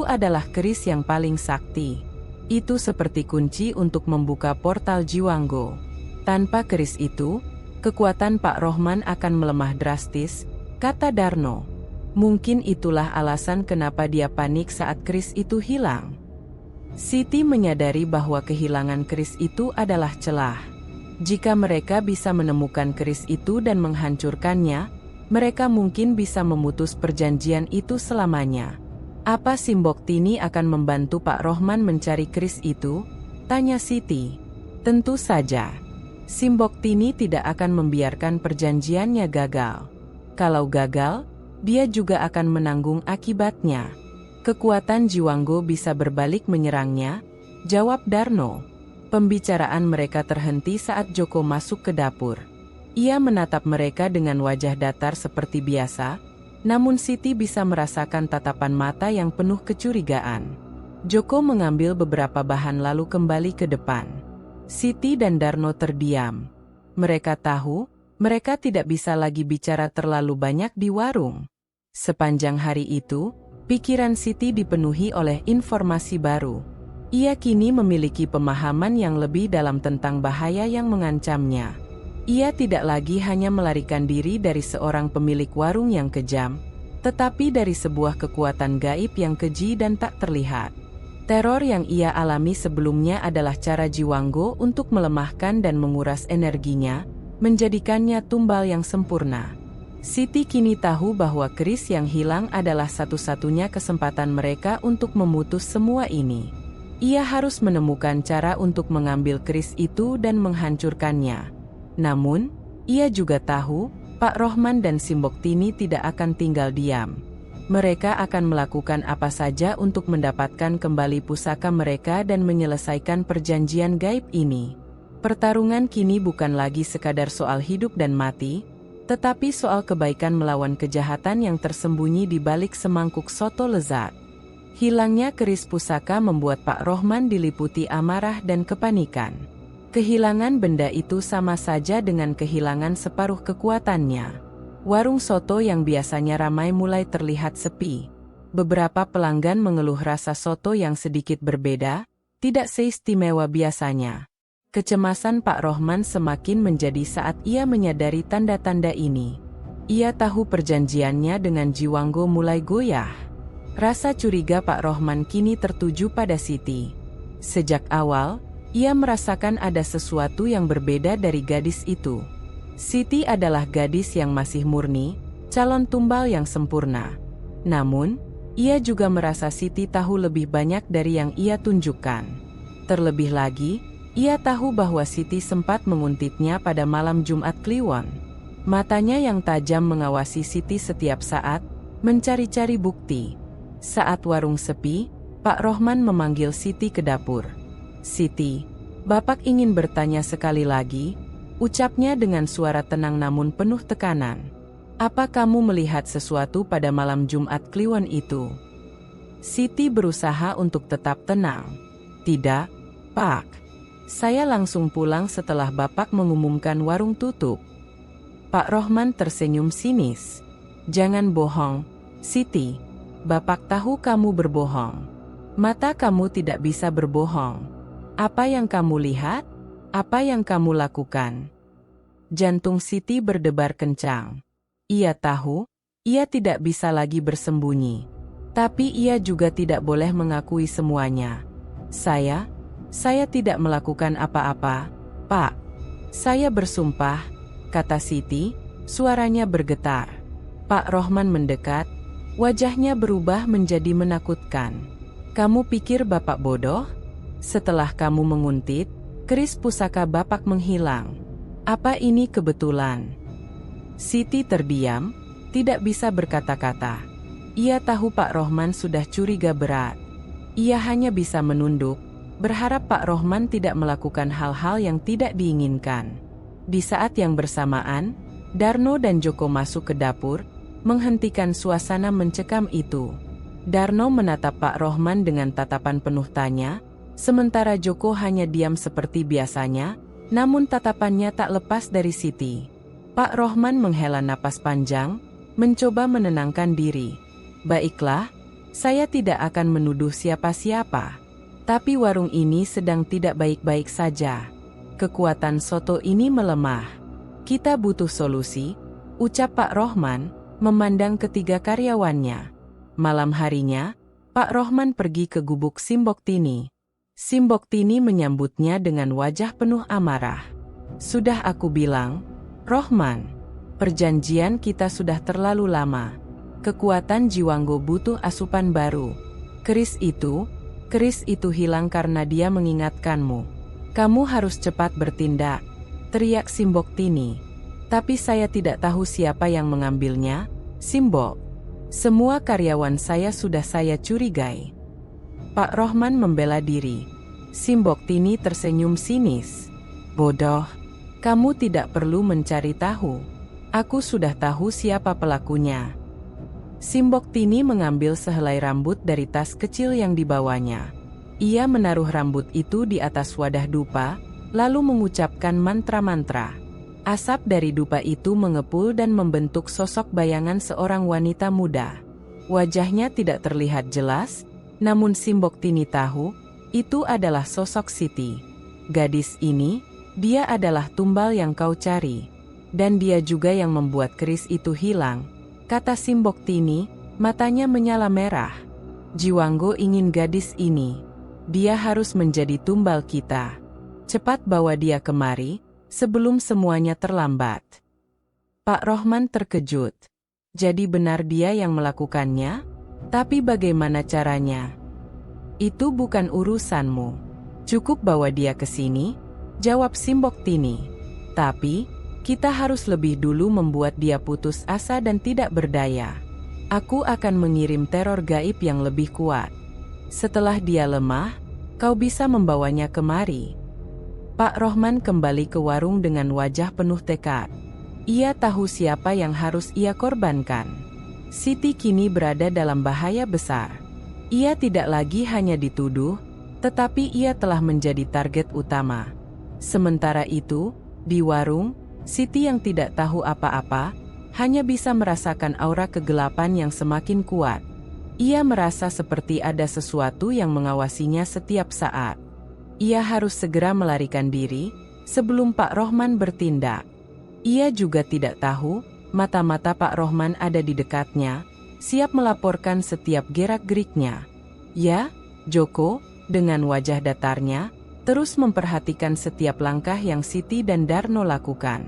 adalah keris yang paling sakti. Itu seperti kunci untuk membuka portal Jiwanggo. Tanpa keris itu, kekuatan Pak Rohman akan melemah drastis, kata Darno. Mungkin itulah alasan kenapa dia panik saat keris itu hilang. Siti menyadari bahwa kehilangan keris itu adalah celah. Jika mereka bisa menemukan keris itu dan menghancurkannya, mereka mungkin bisa memutus perjanjian itu selamanya. Apa Simboktini akan membantu Pak Rohman mencari keris itu? Tanya Siti. Tentu saja. Simboktini tidak akan membiarkan perjanjiannya gagal. Kalau gagal, dia juga akan menanggung akibatnya. Kekuatan Jiwanggo bisa berbalik menyerangnya, jawab Darno. Pembicaraan mereka terhenti saat Joko masuk ke dapur. Ia menatap mereka dengan wajah datar seperti biasa, namun Siti bisa merasakan tatapan mata yang penuh kecurigaan. Joko mengambil beberapa bahan lalu kembali ke depan. Siti dan Darno terdiam. Mereka tahu, mereka tidak bisa lagi bicara terlalu banyak di warung. Sepanjang hari itu, pikiran Siti dipenuhi oleh informasi baru. Ia kini memiliki pemahaman yang lebih dalam tentang bahaya yang mengancamnya. Ia tidak lagi hanya melarikan diri dari seorang pemilik warung yang kejam, tetapi dari sebuah kekuatan gaib yang keji dan tak terlihat. Teror yang ia alami sebelumnya adalah cara Jiwanggo untuk melemahkan dan menguras energinya, menjadikannya tumbal yang sempurna. Siti kini tahu bahwa keris yang hilang adalah satu-satunya kesempatan mereka untuk memutus semua ini. Ia harus menemukan cara untuk mengambil keris itu dan menghancurkannya. Namun, ia juga tahu, Pak Rohman dan Simboktini tidak akan tinggal diam. Mereka akan melakukan apa saja untuk mendapatkan kembali pusaka mereka dan menyelesaikan perjanjian gaib ini. Pertarungan kini bukan lagi sekadar soal hidup dan mati, tetapi soal kebaikan melawan kejahatan yang tersembunyi di balik semangkuk soto lezat. Hilangnya keris pusaka membuat Pak Rohman diliputi amarah dan kepanikan. Kehilangan benda itu sama saja dengan kehilangan separuh kekuatannya. Warung soto yang biasanya ramai mulai terlihat sepi. Beberapa pelanggan mengeluh rasa soto yang sedikit berbeda, tidak seistimewa biasanya. Kecemasan Pak Rohman semakin menjadi saat ia menyadari tanda-tanda ini. Ia tahu perjanjiannya dengan Jiwanggo mulai goyah. Rasa curiga Pak Rohman kini tertuju pada Siti. Sejak awal, ia merasakan ada sesuatu yang berbeda dari gadis itu. Siti adalah gadis yang masih murni, calon tumbal yang sempurna. Namun, ia juga merasa Siti tahu lebih banyak dari yang ia tunjukkan. Terlebih lagi, ia tahu bahwa Siti sempat menguntitnya pada malam Jumat Kliwon. Matanya yang tajam mengawasi Siti setiap saat, mencari-cari bukti. Saat warung sepi, Pak Rohman memanggil Siti ke dapur. Siti, Bapak ingin bertanya sekali lagi, ucapnya dengan suara tenang namun penuh tekanan. Apa kamu melihat sesuatu pada malam Jumat Kliwon itu? Siti berusaha untuk tetap tenang. Tidak, Pak. Saya langsung pulang setelah Bapak mengumumkan warung tutup. Pak Rohman tersenyum sinis. Jangan bohong, Siti. Bapak tahu kamu berbohong. Mata kamu tidak bisa berbohong. Apa yang kamu lihat? Apa yang kamu lakukan? Jantung Siti berdebar kencang. Ia tahu, ia tidak bisa lagi bersembunyi. Tapi ia juga tidak boleh mengakui semuanya. Saya tidak melakukan apa-apa, Pak. Saya bersumpah, kata Siti, suaranya bergetar. Pak Rohman mendekat, wajahnya berubah menjadi menakutkan. Kamu pikir Bapak bodoh? Setelah kamu menguntit, keris pusaka Bapak menghilang. Apa ini kebetulan? Siti terdiam, tidak bisa berkata-kata. Ia tahu Pak Rohman sudah curiga berat. Ia hanya bisa menunduk, berharap Pak Rohman tidak melakukan hal-hal yang tidak diinginkan. Di saat yang bersamaan, Darno dan Joko masuk ke dapur, menghentikan suasana mencekam itu. Darno menatap Pak Rohman dengan tatapan penuh tanya, sementara Joko hanya diam seperti biasanya, namun tatapannya tak lepas dari Siti. Pak Rohman menghela napas panjang, mencoba menenangkan diri. Baiklah, saya tidak akan menuduh siapa-siapa. Tapi warung ini sedang tidak baik-baik saja. Kekuatan soto ini melemah. Kita butuh solusi, ucap Pak Rohman, memandang ketiga karyawannya. Malam harinya, Pak Rohman pergi ke gubuk Simboktini. Simboktini menyambutnya dengan wajah penuh amarah. Sudah aku bilang, Rohman, perjanjian kita sudah terlalu lama. Kekuatan Jiwanggo butuh asupan baru. Keris itu hilang karena dia mengingatkanmu. Kamu harus cepat bertindak, teriak Simboktini. Tapi saya tidak tahu siapa yang mengambilnya, Simbok. Semua karyawan saya sudah saya curigai. Pak Rohman membela diri. Simboktini tersenyum sinis. Bodoh, kamu tidak perlu mencari tahu. Aku sudah tahu siapa pelakunya. Simboktini mengambil sehelai rambut dari tas kecil yang dibawanya. Ia menaruh rambut itu di atas wadah dupa, lalu mengucapkan mantra-mantra. Asap dari dupa itu mengepul dan membentuk sosok bayangan seorang wanita muda. Wajahnya tidak terlihat jelas, namun Simboktini tahu, itu adalah sosok Siti. Gadis ini, dia adalah tumbal yang kau cari. Dan dia juga yang membuat keris itu hilang, kata Simboktini, matanya menyala merah. Jiwanggo ingin gadis ini. Dia harus menjadi tumbal kita. Cepat bawa dia kemari, sebelum semuanya terlambat. Pak Rohman terkejut. Jadi benar dia yang melakukannya? Tapi bagaimana caranya? Itu bukan urusanmu. Cukup bawa dia ke sini, jawab Simboktini. Tapi, kita harus lebih dulu membuat dia putus asa dan tidak berdaya. Aku akan mengirim teror gaib yang lebih kuat. Setelah dia lemah, kau bisa membawanya kemari. Pak Rohman kembali ke warung dengan wajah penuh tekad. Ia tahu siapa yang harus ia korbankan. Siti kini berada dalam bahaya besar. Ia tidak lagi hanya dituduh, tetapi ia telah menjadi target utama. Sementara itu, di warung, Siti yang tidak tahu apa-apa, hanya bisa merasakan aura kegelapan yang semakin kuat. Ia merasa seperti ada sesuatu yang mengawasinya setiap saat. Ia harus segera melarikan diri, sebelum Pak Rohman bertindak. Ia juga tidak tahu, mata-mata Pak Rohman ada di dekatnya, siap melaporkan setiap gerak-geriknya. Ya, Joko, dengan wajah datarnya, terus memperhatikan setiap langkah yang Siti dan Darno lakukan.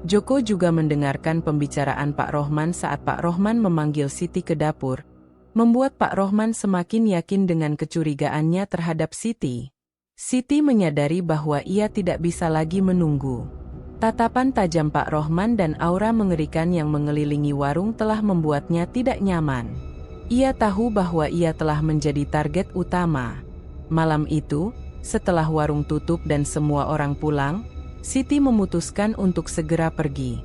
Joko juga mendengarkan pembicaraan Pak Rohman saat Pak Rohman memanggil Siti ke dapur, membuat Pak Rohman semakin yakin dengan kecurigaannya terhadap Siti. Siti menyadari bahwa ia tidak bisa lagi menunggu. Tatapan tajam Pak Rohman dan aura mengerikan yang mengelilingi warung telah membuatnya tidak nyaman. Ia tahu bahwa ia telah menjadi target utama. Malam itu, setelah warung tutup dan semua orang pulang, Siti memutuskan untuk segera pergi.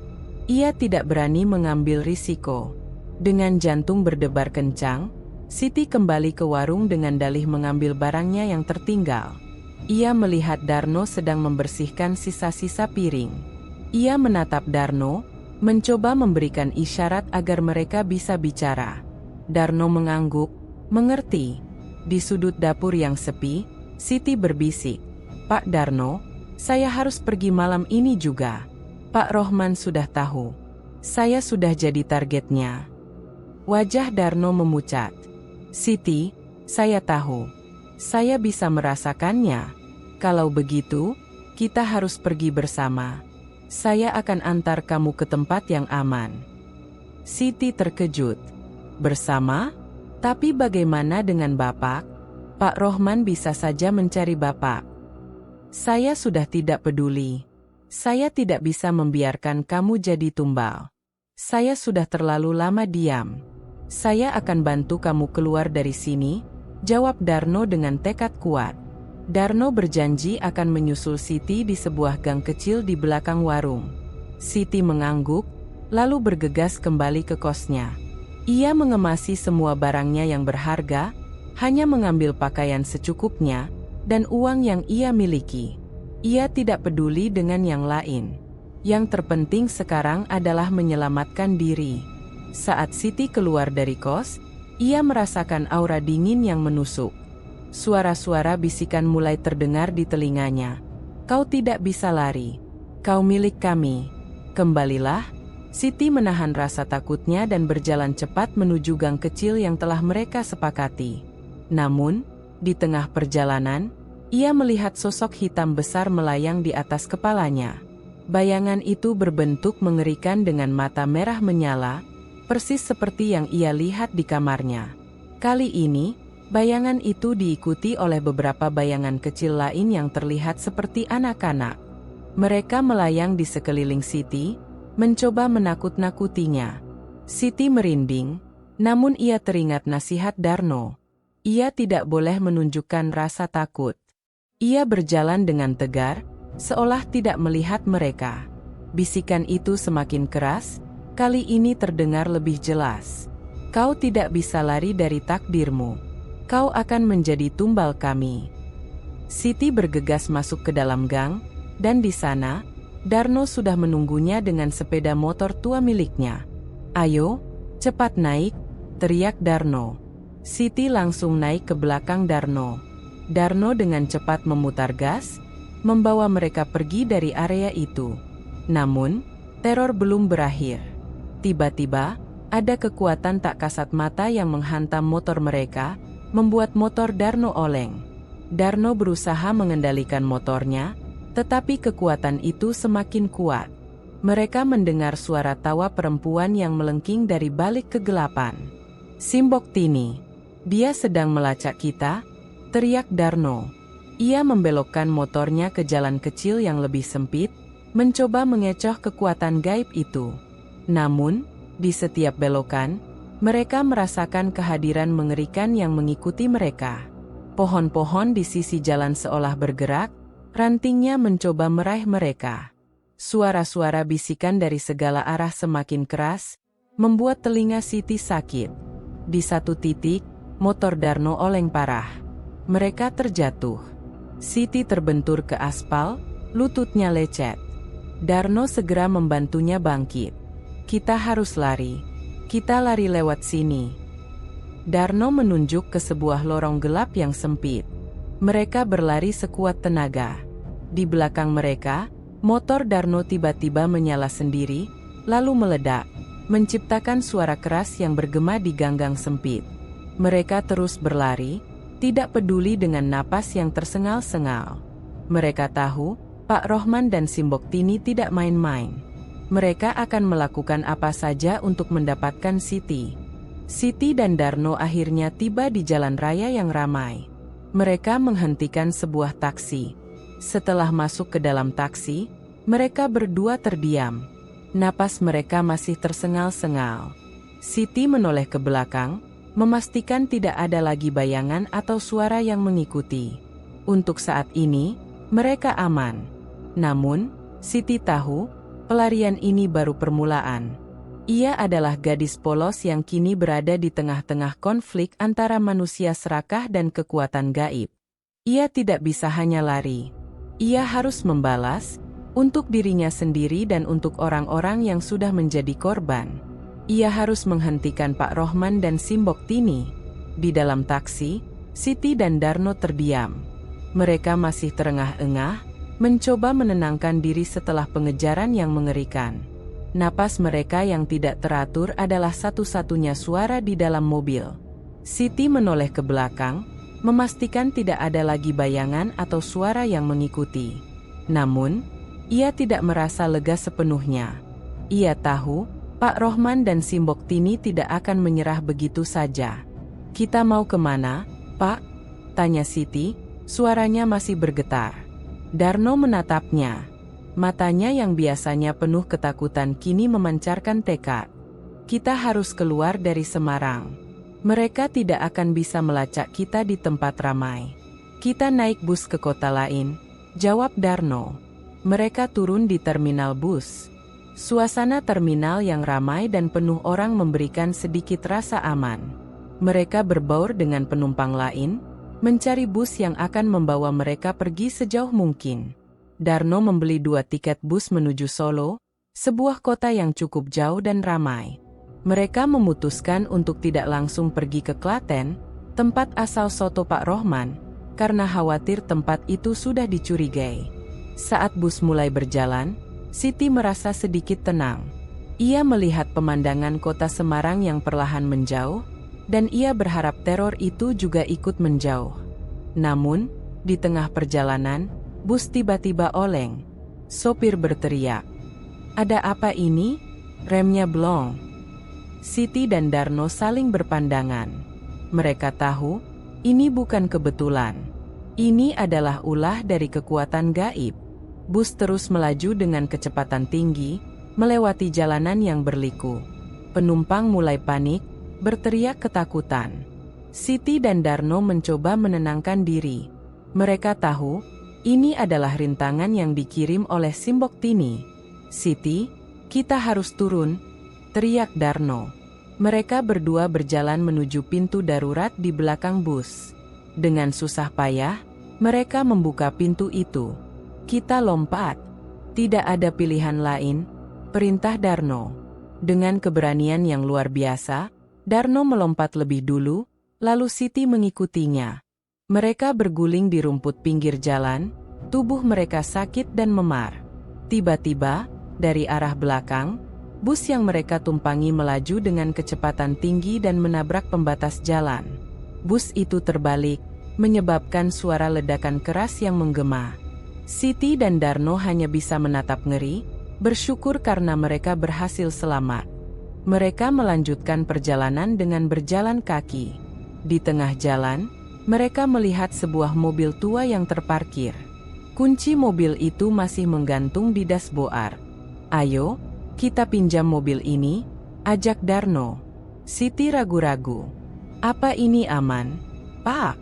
Ia tidak berani mengambil risiko. Dengan jantung berdebar kencang, Siti kembali ke warung dengan dalih mengambil barangnya yang tertinggal. Ia melihat Darno sedang membersihkan sisa-sisa piring. Ia menatap Darno, mencoba memberikan isyarat agar mereka bisa bicara. Darno mengangguk, mengerti. Di sudut dapur yang sepi, Siti berbisik, "Pak Darno, saya harus pergi malam ini juga. Pak Rohman sudah tahu. Saya sudah jadi targetnya." Wajah Darno memucat. "Siti, saya tahu. Saya bisa merasakannya. Kalau begitu, kita harus pergi bersama. Saya akan antar kamu ke tempat yang aman." Siti terkejut. "Bersama? Tapi bagaimana dengan Bapak? Pak Rohman bisa saja mencari Bapak." "Saya sudah tidak peduli. Saya tidak bisa membiarkan kamu jadi tumbal. Saya sudah terlalu lama diam. Saya akan bantu kamu keluar dari sini," jawab Darno dengan tekad kuat. Darno berjanji akan menyusul Siti di sebuah gang kecil di belakang warung. Siti mengangguk, lalu bergegas kembali ke kosnya. Ia mengemasi semua barangnya yang berharga, hanya mengambil pakaian secukupnya, dan uang yang ia miliki. Ia tidak peduli dengan yang lain. Yang terpenting sekarang adalah menyelamatkan diri. Saat Siti keluar dari kos, ia merasakan aura dingin yang menusuk. Suara-suara bisikan mulai terdengar di telinganya. "Kau tidak bisa lari. Kau milik kami. Kembalilah." Siti menahan rasa takutnya dan berjalan cepat menuju gang kecil yang telah mereka sepakati. Namun, di tengah perjalanan, ia melihat sosok hitam besar melayang di atas kepalanya. Bayangan itu berbentuk mengerikan dengan mata merah menyala, persis seperti yang ia lihat di kamarnya. Kali ini, bayangan itu diikuti oleh beberapa bayangan kecil lain yang terlihat seperti anak-anak. Mereka melayang di sekeliling Siti, mencoba menakut-nakutinya. Siti merinding, namun ia teringat nasihat Darno. Ia tidak boleh menunjukkan rasa takut. Ia berjalan dengan tegar, seolah tidak melihat mereka. Bisikan itu semakin keras, kali ini terdengar lebih jelas. "Kau tidak bisa lari dari takdirmu. Kau akan menjadi tumbal kami." Siti bergegas masuk ke dalam gang, dan di sana, Darno sudah menunggunya dengan sepeda motor tua miliknya. "Ayo, cepat naik," teriak Darno. Siti langsung naik ke belakang Darno. Darno dengan cepat memutar gas, membawa mereka pergi dari area itu. Namun, teror belum berakhir. Tiba-tiba, ada kekuatan tak kasat mata yang menghantam motor mereka, membuat motor Darno oleng. Darno berusaha mengendalikan motornya, tetapi kekuatan itu semakin kuat. Mereka mendengar suara tawa perempuan yang melengking dari balik kegelapan. "Simbok Tini, dia sedang melacak kita," teriak Darno. Ia membelokkan motornya ke jalan kecil yang lebih sempit, mencoba mengecoh kekuatan gaib itu. Namun, di setiap belokan, mereka merasakan kehadiran mengerikan yang mengikuti mereka. Pohon-pohon di sisi jalan seolah bergerak, rantingnya mencoba meraih mereka. Suara-suara bisikan dari segala arah semakin keras, membuat telinga Siti sakit. Di satu titik, motor Darno oleng parah. Mereka terjatuh. Siti terbentur ke aspal, lututnya lecet. Darno segera membantunya bangkit. "Kita harus lari. Kita lari lewat sini." Darno menunjuk ke sebuah lorong gelap yang sempit. Mereka berlari sekuat tenaga. Di belakang mereka, motor Darno tiba-tiba menyala sendiri, lalu meledak, menciptakan suara keras yang bergema di ganggang sempit. Mereka terus berlari, tidak peduli dengan napas yang tersengal-sengal. Mereka tahu, Pak Rohman dan Simbok Tini tidak main-main. Mereka akan melakukan apa saja untuk mendapatkan Siti. Siti dan Darno akhirnya tiba di jalan raya yang ramai. Mereka menghentikan sebuah taksi. Setelah masuk ke dalam taksi, mereka berdua terdiam. Napas mereka masih tersengal-sengal. Siti menoleh ke belakang, memastikan tidak ada lagi bayangan atau suara yang mengikuti. Untuk saat ini, mereka aman. Namun, Siti tahu, pelarian ini baru permulaan. Ia adalah gadis polos yang kini berada di tengah-tengah konflik antara manusia serakah dan kekuatan gaib. Ia tidak bisa hanya lari. Ia harus membalas, untuk dirinya sendiri dan untuk orang-orang yang sudah menjadi korban. Ia harus menghentikan Pak Rohman dan Simbok Tini. Di dalam taksi, Siti dan Darno terdiam. Mereka masih terengah-engah, mencoba menenangkan diri setelah pengejaran yang mengerikan. Napas mereka yang tidak teratur adalah satu-satunya suara di dalam mobil. Siti menoleh ke belakang, memastikan tidak ada lagi bayangan atau suara yang mengikuti. Namun, ia tidak merasa lega sepenuhnya. Ia tahu, Pak Rohman dan Simbok Tini tidak akan menyerah begitu saja. "Kita mau kemana, Pak?" tanya Siti, suaranya masih bergetar. Darno menatapnya. Matanya yang biasanya penuh ketakutan kini memancarkan tekad. "Kita harus keluar dari Semarang. Mereka tidak akan bisa melacak kita di tempat ramai. Kita naik bus ke kota lain," jawab Darno. Mereka turun di terminal bus. Suasana terminal yang ramai dan penuh orang memberikan sedikit rasa aman. Mereka berbaur dengan penumpang lain, mencari bus yang akan membawa mereka pergi sejauh mungkin. Darno membeli 2 tiket bus menuju Solo, sebuah kota yang cukup jauh dan ramai. Mereka memutuskan untuk tidak langsung pergi ke Klaten, tempat asal soto Pak Rohman, karena khawatir tempat itu sudah dicurigai. Saat bus mulai berjalan, Siti merasa sedikit tenang. Ia melihat pemandangan kota Semarang yang perlahan menjauh, dan ia berharap teror itu juga ikut menjauh. Namun, di tengah perjalanan, bus tiba-tiba oleng. Sopir berteriak, "Ada apa ini? Remnya blong." Siti dan Darno saling berpandangan. Mereka tahu, ini bukan kebetulan. Ini adalah ulah dari kekuatan gaib. Bus terus melaju dengan kecepatan tinggi, melewati jalanan yang berliku. Penumpang mulai panik, berteriak ketakutan. Siti dan Darno mencoba menenangkan diri. Mereka tahu, ini adalah rintangan yang dikirim oleh Simbok Tini. "Siti, kita harus turun," teriak Darno. Mereka berdua berjalan menuju pintu darurat di belakang bus. Dengan susah payah, mereka membuka pintu itu. "Kita lompat." "Tidak ada pilihan lain," perintah Darno. Dengan keberanian yang luar biasa, Darno melompat lebih dulu, lalu Siti mengikutinya. Mereka berguling di rumput pinggir jalan, tubuh mereka sakit dan memar. Tiba-tiba, dari arah belakang, bus yang mereka tumpangi melaju dengan kecepatan tinggi dan menabrak pembatas jalan. Bus itu terbalik, menyebabkan suara ledakan keras yang menggema. Siti dan Darno hanya bisa menatap ngeri, bersyukur karena mereka berhasil selamat. Mereka melanjutkan perjalanan dengan berjalan kaki. Di tengah jalan, mereka melihat sebuah mobil tua yang terparkir. Kunci mobil itu masih menggantung di dashboard. "Ayo, kita pinjam mobil ini," ajak Darno. Siti ragu-ragu. "Apa ini aman, Pak?"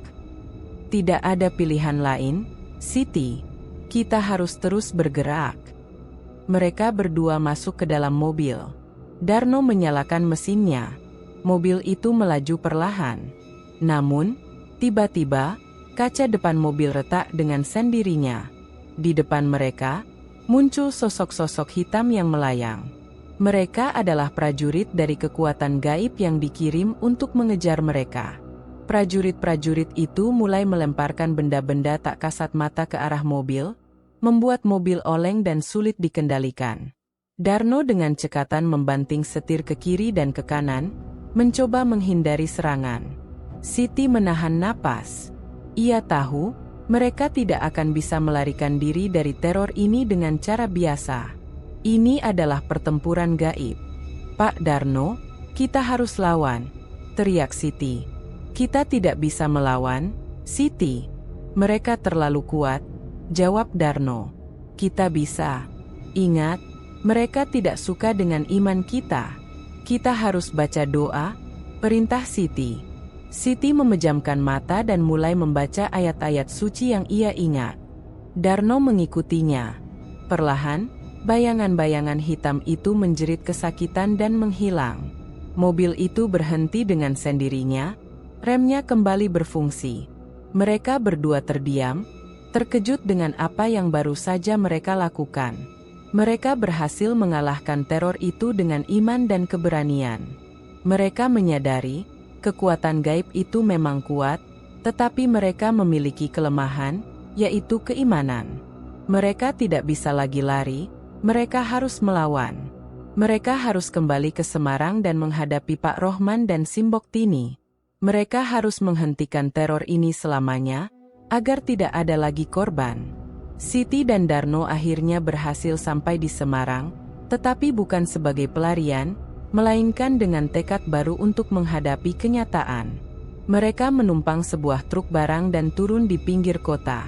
"Tidak ada pilihan lain, Siti. Kita harus terus bergerak." Mereka berdua masuk ke dalam mobil. Darno menyalakan mesinnya. Mobil itu melaju perlahan. Namun, tiba-tiba, kaca depan mobil retak dengan sendirinya. Di depan mereka, muncul sosok-sosok hitam yang melayang. Mereka adalah prajurit dari kekuatan gaib yang dikirim untuk mengejar mereka. Prajurit-prajurit itu mulai melemparkan benda-benda tak kasat mata ke arah mobil, membuat mobil oleng dan sulit dikendalikan. Darno dengan cekatan membanting setir ke kiri dan ke kanan, mencoba menghindari serangan. Siti menahan napas. Ia tahu, mereka tidak akan bisa melarikan diri dari teror ini dengan cara biasa. Ini adalah pertempuran gaib. "Pak Darno, kita harus lawan," teriak Siti. "Kita tidak bisa melawan, Siti. Mereka terlalu kuat," jawab Darno. "Kita bisa. Ingat, mereka tidak suka dengan iman kita. Kita harus baca doa," perintah Siti. Siti memejamkan mata dan mulai membaca ayat-ayat suci yang ia ingat. Darno mengikutinya. Perlahan, bayangan-bayangan hitam itu menjerit kesakitan dan menghilang. Mobil itu berhenti dengan sendirinya, remnya kembali berfungsi. Mereka berdua terdiam, terkejut dengan apa yang baru saja mereka lakukan. Mereka berhasil mengalahkan teror itu dengan iman dan keberanian. Mereka menyadari, kekuatan gaib itu memang kuat, tetapi mereka memiliki kelemahan, yaitu keimanan. Mereka tidak bisa lagi lari, mereka harus melawan. Mereka harus kembali ke Semarang dan menghadapi Pak Rohman dan Simbok Tini. Mereka harus menghentikan teror ini selamanya, agar tidak ada lagi korban. Siti dan Darno akhirnya berhasil sampai di Semarang, tetapi bukan sebagai pelarian, melainkan dengan tekad baru untuk menghadapi kenyataan. Mereka menumpang sebuah truk barang dan turun di pinggir kota.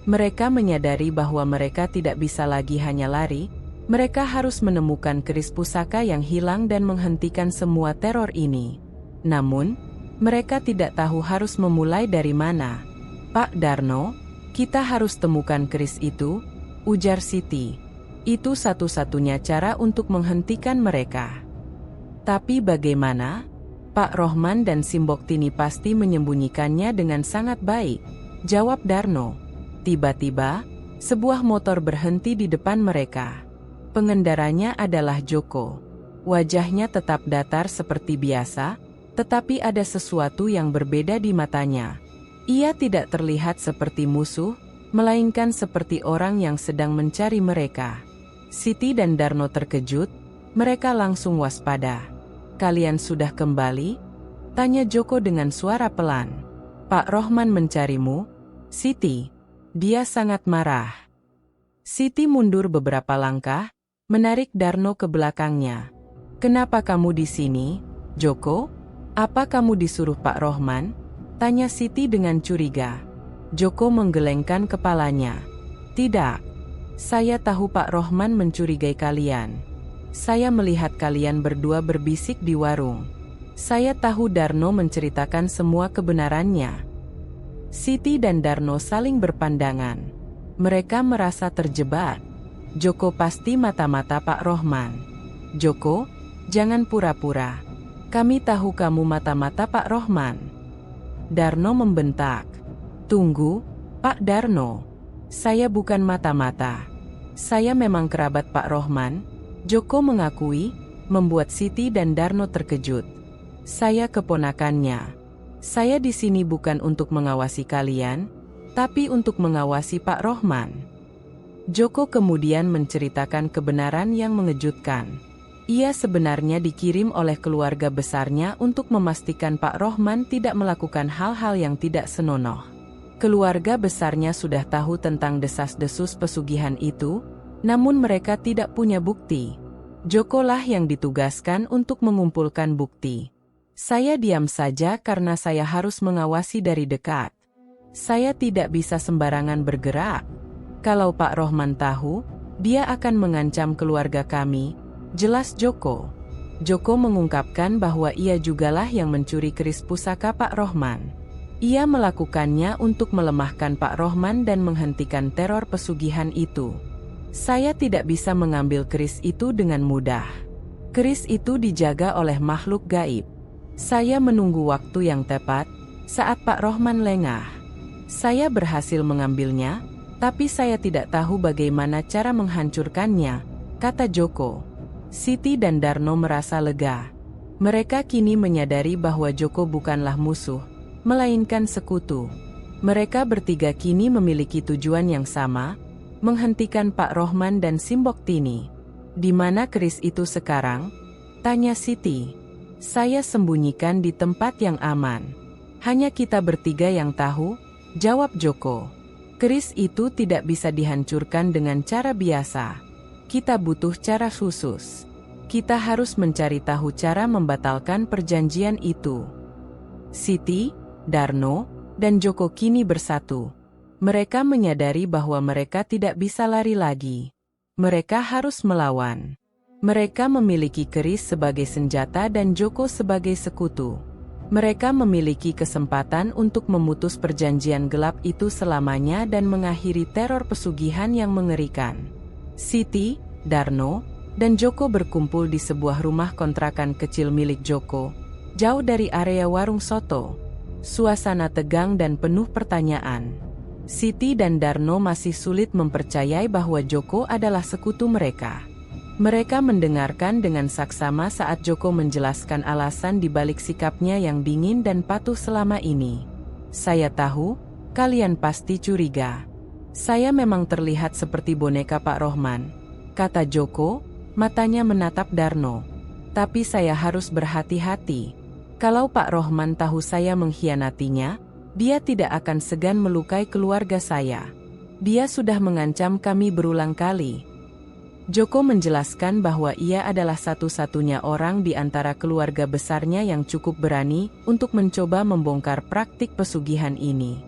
Mereka menyadari bahwa mereka tidak bisa lagi hanya lari, mereka harus menemukan keris pusaka yang hilang dan menghentikan semua teror ini. Namun, mereka tidak tahu harus memulai dari mana. "Pak Darno, kita harus temukan keris itu," ujar Siti. "Itu satu-satunya cara untuk menghentikan mereka." "Tapi bagaimana? Pak Rohman dan Simbok Tini pasti menyembunyikannya dengan sangat baik," jawab Darno. Tiba-tiba, sebuah motor berhenti di depan mereka. Pengendaranya adalah Joko. Wajahnya tetap datar seperti biasa, tetapi ada sesuatu yang berbeda di matanya. Ia tidak terlihat seperti musuh, melainkan seperti orang yang sedang mencari mereka. Siti dan Darno terkejut, mereka langsung waspada. "Kalian sudah kembali?" tanya Joko dengan suara pelan. "Pak Rohman mencarimu, Siti." Dia sangat marah. Siti mundur beberapa langkah, menarik Darno ke belakangnya. "Kenapa kamu di sini, Joko? Apa kamu disuruh Pak Rohman?" tanya Siti dengan curiga. Joko menggelengkan kepalanya. "Tidak. Saya tahu Pak Rohman mencurigai kalian. Saya melihat kalian berdua berbisik di warung. Saya tahu." Darno menceritakan semua kebenarannya. Siti dan Darno saling berpandangan. Mereka merasa terjebak. Joko pasti mata-mata Pak Rohman. "Joko, jangan pura-pura. Kami tahu kamu mata-mata Pak Rohman." Darno membentak. "Tunggu, Pak Darno. Saya bukan mata-mata. Saya memang kerabat Pak Rohman," Joko mengakui, membuat Siti dan Darno terkejut. "Saya keponakannya. Saya di sini bukan untuk mengawasi kalian, tapi untuk mengawasi Pak Rohman." Joko kemudian menceritakan kebenaran yang mengejutkan. Ia sebenarnya dikirim oleh keluarga besarnya untuk memastikan Pak Rohman tidak melakukan hal-hal yang tidak senonoh. Keluarga besarnya sudah tahu tentang desas-desus pesugihan itu, namun mereka tidak punya bukti. Joko lah yang ditugaskan untuk mengumpulkan bukti. "Saya diam saja karena saya harus mengawasi dari dekat. Saya tidak bisa sembarangan bergerak. Kalau Pak Rohman tahu, dia akan mengancam keluarga kami," jelas Joko. Joko mengungkapkan bahwa ia jugalah yang mencuri keris pusaka Pak Rohman. Ia melakukannya untuk melemahkan Pak Rohman dan menghentikan teror pesugihan itu. "Saya tidak bisa mengambil keris itu dengan mudah. Keris itu dijaga oleh makhluk gaib. Saya menunggu waktu yang tepat, saat Pak Rohman lengah. Saya berhasil mengambilnya, tapi saya tidak tahu bagaimana cara menghancurkannya," kata Joko. Siti dan Darno merasa lega. Mereka kini menyadari bahwa Joko bukanlah musuh, melainkan sekutu. Mereka bertiga kini memiliki tujuan yang sama, menghentikan Pak Rohman dan Simbok Tini. "Di mana keris itu sekarang?" tanya Siti. "Saya sembunyikan di tempat yang aman. Hanya kita bertiga yang tahu," jawab Joko. "Keris itu tidak bisa dihancurkan dengan cara biasa. Kita butuh cara khusus. Kita harus mencari tahu cara membatalkan perjanjian itu." Siti, Darno, dan Joko kini bersatu. Mereka menyadari bahwa mereka tidak bisa lari lagi. Mereka harus melawan. Mereka memiliki keris sebagai senjata dan Joko sebagai sekutu. Mereka memiliki kesempatan untuk memutus perjanjian gelap itu selamanya dan mengakhiri teror pesugihan yang mengerikan. Siti, Darno, dan Joko berkumpul di sebuah rumah kontrakan kecil milik Joko, jauh dari area warung soto. Suasana tegang dan penuh pertanyaan. Siti dan Darno masih sulit mempercayai bahwa Joko adalah sekutu mereka. Mereka mendengarkan dengan saksama saat Joko menjelaskan alasan di balik sikapnya yang dingin dan patuh selama ini. Saya tahu, kalian pasti curiga. Saya memang terlihat seperti boneka Pak Rohman, kata Joko, matanya menatap Darno. Tapi saya harus berhati-hati. Kalau Pak Rohman tahu saya mengkhianatinya, dia tidak akan segan melukai keluarga saya. Dia sudah mengancam kami berulang kali. Joko menjelaskan bahwa ia adalah satu-satunya orang di antara keluarga besarnya yang cukup berani untuk mencoba membongkar praktik pesugihan ini.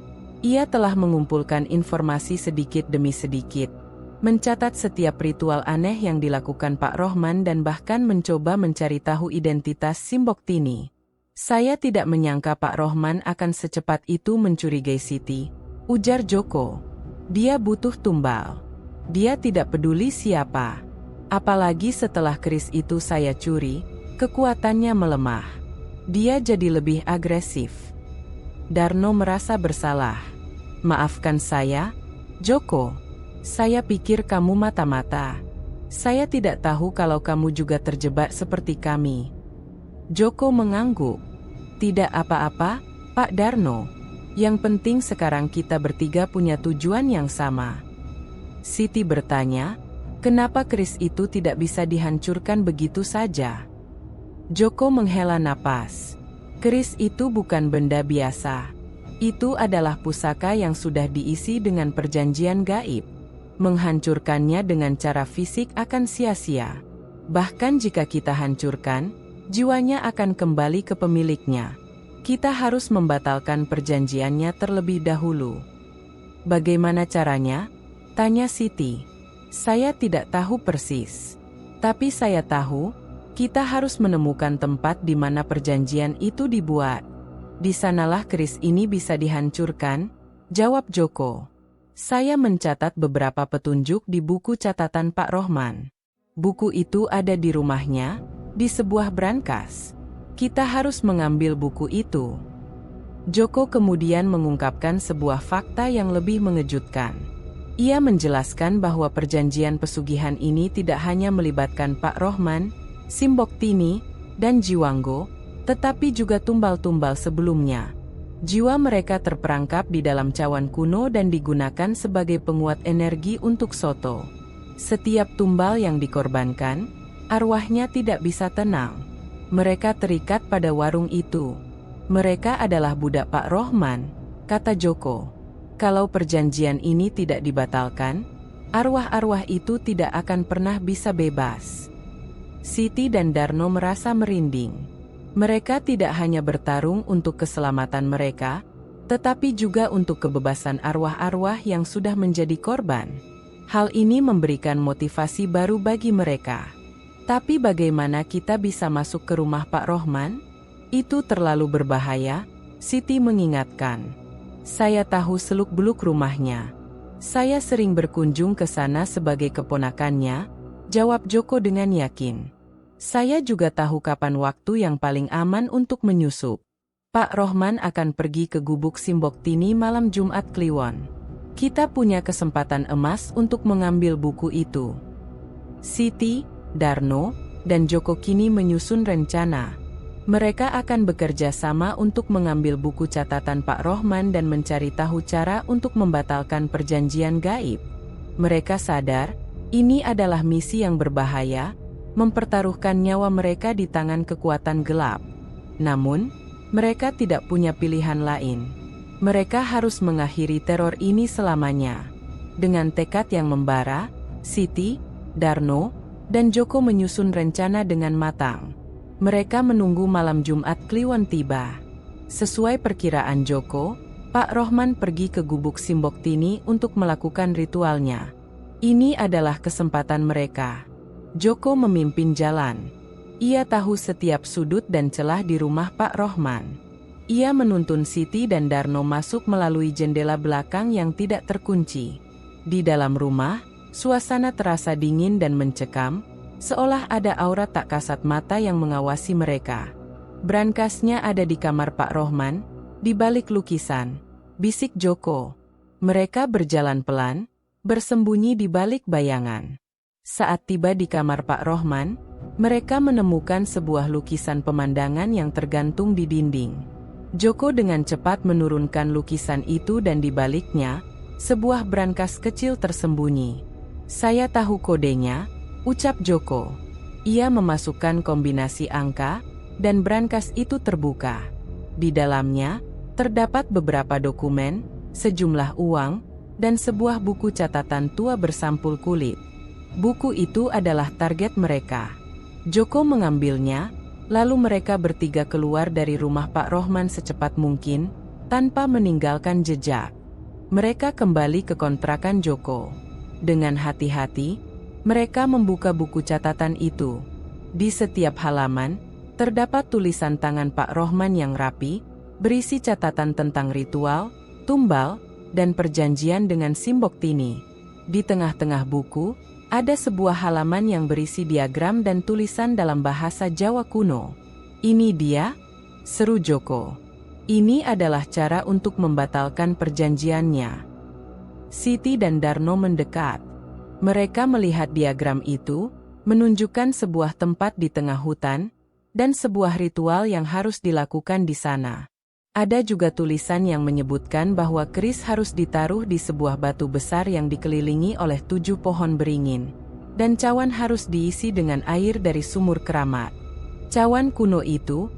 Ia telah mengumpulkan informasi sedikit demi sedikit, mencatat setiap ritual aneh yang dilakukan Pak Rohman dan bahkan mencoba mencari tahu identitas Simboktini. Saya tidak menyangka Pak Rohman akan secepat itu mencurigai Siti, ujar Joko. Dia butuh tumbal. Dia tidak peduli siapa. Apalagi setelah keris itu saya curi, kekuatannya melemah. Dia jadi lebih agresif. Darno merasa bersalah. Maafkan saya, Joko. Saya pikir kamu mata-mata. Saya tidak tahu kalau kamu juga terjebak seperti kami. Joko mengangguk. Tidak apa-apa, Pak Darno. Yang penting sekarang kita bertiga punya tujuan yang sama. Siti bertanya, kenapa keris itu tidak bisa dihancurkan begitu saja? Joko menghela napas. Keris itu bukan benda biasa. Itu adalah pusaka yang sudah diisi dengan perjanjian gaib. Menghancurkannya dengan cara fisik akan sia-sia. Bahkan jika kita hancurkan, jiwanya akan kembali ke pemiliknya. Kita harus membatalkan perjanjiannya terlebih dahulu. Bagaimana caranya? Tanya Siti. Saya tidak tahu persis. Tapi saya tahu, kita harus menemukan tempat di mana perjanjian itu dibuat. Di sanalah keris ini bisa dihancurkan, jawab Joko. Saya mencatat beberapa petunjuk di buku catatan Pak Rohman. Buku itu ada di rumahnya, di sebuah brankas. Kita harus mengambil buku itu. Joko kemudian mengungkapkan sebuah fakta yang lebih mengejutkan. Ia menjelaskan bahwa perjanjian pesugihan ini tidak hanya melibatkan Pak Rohman, Simboktini, dan Jiwango, tetapi juga tumbal-tumbal sebelumnya. Jiwa mereka terperangkap di dalam cawan kuno dan digunakan sebagai penguat energi untuk Soto. Setiap tumbal yang dikorbankan, arwahnya tidak bisa tenang. Mereka terikat pada warung itu. Mereka adalah budak Pak Rohman, kata Joko. Kalau perjanjian ini tidak dibatalkan, arwah-arwah itu tidak akan pernah bisa bebas. Siti dan Darno merasa merinding. Mereka tidak hanya bertarung untuk keselamatan mereka, tetapi juga untuk kebebasan arwah-arwah yang sudah menjadi korban. Hal ini memberikan motivasi baru bagi mereka. Tapi bagaimana kita bisa masuk ke rumah Pak Rohman? Itu terlalu berbahaya, Siti mengingatkan. Saya tahu seluk-beluk rumahnya. Saya sering berkunjung ke sana sebagai keponakannya, jawab Joko dengan yakin. Saya juga tahu kapan waktu yang paling aman untuk menyusup. Pak Rohman akan pergi ke gubuk Simboktini malam Jumat Kliwon. Kita punya kesempatan emas untuk mengambil buku itu. Siti, Darno, dan Joko kini menyusun rencana. Mereka akan bekerja sama untuk mengambil buku catatan Pak Rohman dan mencari tahu cara untuk membatalkan perjanjian gaib. Mereka sadar, ini adalah misi yang berbahaya, mempertaruhkan nyawa mereka di tangan kekuatan gelap. Namun, mereka tidak punya pilihan lain. Mereka harus mengakhiri teror ini selamanya. Dengan tekad yang membara, Siti, Darno, dan Joko menyusun rencana dengan matang. Mereka menunggu malam Jumat Kliwon tiba. Sesuai perkiraan Joko, Pak Rohman pergi ke gubuk Simboktini untuk melakukan ritualnya. Ini adalah kesempatan mereka. Joko memimpin jalan. Ia tahu setiap sudut dan celah di rumah Pak Rohman. Ia menuntun Siti dan Darno masuk melalui jendela belakang yang tidak terkunci. Di dalam rumah, suasana terasa dingin dan mencekam, seolah ada aura tak kasat mata yang mengawasi mereka. Brankasnya ada di kamar Pak Rohman, Di balik lukisan, bisik Joko. Mereka berjalan pelan, bersembunyi di balik bayangan. Saat tiba di kamar Pak Rohman, mereka menemukan sebuah lukisan pemandangan yang tergantung di dinding. Joko dengan cepat menurunkan lukisan itu dan di baliknya, sebuah brankas kecil tersembunyi. "Saya tahu kodenya," ucap Joko. Ia memasukkan kombinasi angka, dan brankas itu terbuka. Di dalamnya, terdapat beberapa dokumen, sejumlah uang, dan sebuah buku catatan tua bersampul kulit. Buku itu adalah target mereka. Joko mengambilnya, lalu mereka bertiga keluar dari rumah Pak Rohman secepat mungkin, tanpa meninggalkan jejak. Mereka kembali ke kontrakan Joko. Dengan hati-hati, mereka membuka buku catatan itu. Di setiap halaman, terdapat tulisan tangan Pak Rohman yang rapi, berisi catatan tentang ritual, tumbal, dan perjanjian dengan Simbok Tini. Di tengah-tengah buku, ada sebuah halaman yang berisi diagram dan tulisan dalam bahasa Jawa kuno. "Ini dia," seru Joko. "Ini adalah cara untuk membatalkan perjanjiannya." Siti dan Darno mendekat. Mereka melihat diagram itu, menunjukkan sebuah tempat di tengah hutan, dan sebuah ritual yang harus dilakukan di sana. Ada juga tulisan yang menyebutkan bahwa keris harus ditaruh di sebuah batu besar yang dikelilingi oleh 7 pohon beringin, dan cawan harus diisi dengan air dari sumur keramat. "Cawan kuno itu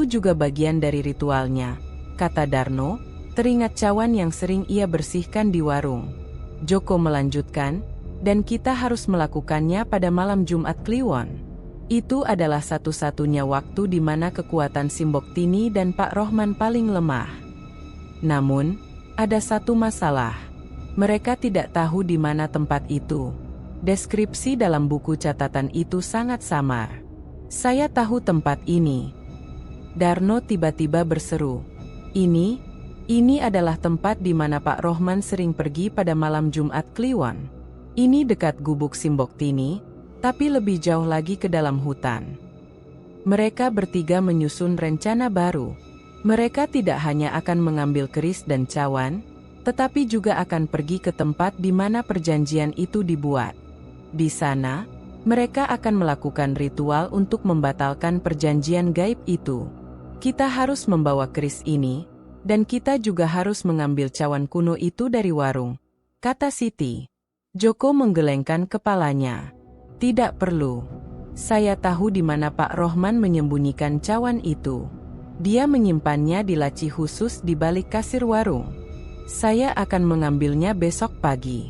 juga bagian dari ritualnya," kata Darno, teringat cawan yang sering ia bersihkan di warung. Joko melanjutkan, "Dan kita harus melakukannya pada malam Jumat Kliwon. Itu adalah satu-satunya waktu di mana kekuatan Simbok Tini dan Pak Rohman paling lemah. Namun, ada satu masalah. Mereka tidak tahu di mana tempat itu. Deskripsi dalam buku catatan itu sangat samar." "Saya tahu tempat ini," Darno tiba-tiba berseru. Ini adalah tempat di mana Pak Rohman sering pergi pada malam Jumat Kliwon. Ini dekat gubuk Simbok Tini, tapi lebih jauh lagi ke dalam hutan." Mereka bertiga menyusun rencana baru. Mereka tidak hanya akan mengambil keris dan cawan, tetapi juga akan pergi ke tempat di mana perjanjian itu dibuat. Di sana, mereka akan melakukan ritual untuk membatalkan perjanjian gaib itu. "Kita harus membawa keris ini, dan kita juga harus mengambil cawan kuno itu dari warung," kata Siti. Joko menggelengkan kepalanya. "Tidak perlu. Saya tahu di mana Pak Rohman menyembunyikan cawan itu. Dia menyimpannya di laci khusus di balik kasir warung. Saya akan mengambilnya besok pagi."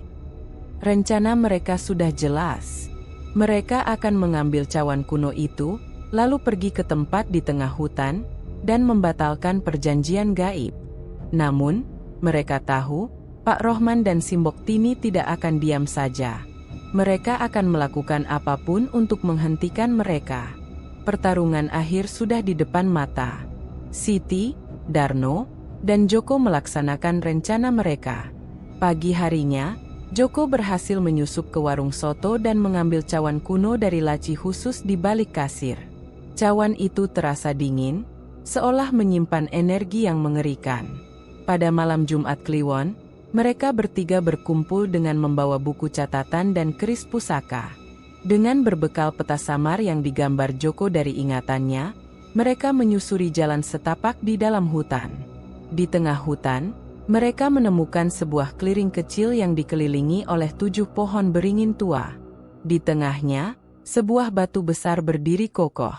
Rencana mereka sudah jelas. Mereka akan mengambil cawan kuno itu, lalu pergi ke tempat di tengah hutan, dan membatalkan perjanjian gaib. Namun, mereka tahu, Pak Rohman dan Simbok Tini tidak akan diam saja. Mereka akan melakukan apapun untuk menghentikan mereka. Pertarungan akhir sudah di depan mata. Siti, Darno, dan Joko melaksanakan rencana mereka. Pagi harinya, Joko berhasil menyusup ke warung soto dan mengambil cawan kuno dari laci khusus di balik kasir. Cawan itu terasa dingin, seolah menyimpan energi yang mengerikan. Pada malam Jumat Kliwon, mereka bertiga berkumpul dengan membawa buku catatan dan keris pusaka. Dengan berbekal peta samar yang digambar Joko dari ingatannya, mereka menyusuri jalan setapak di dalam hutan. Di tengah hutan, mereka menemukan sebuah clearing kecil yang dikelilingi oleh 7 pohon beringin tua. Di tengahnya, sebuah batu besar berdiri kokoh.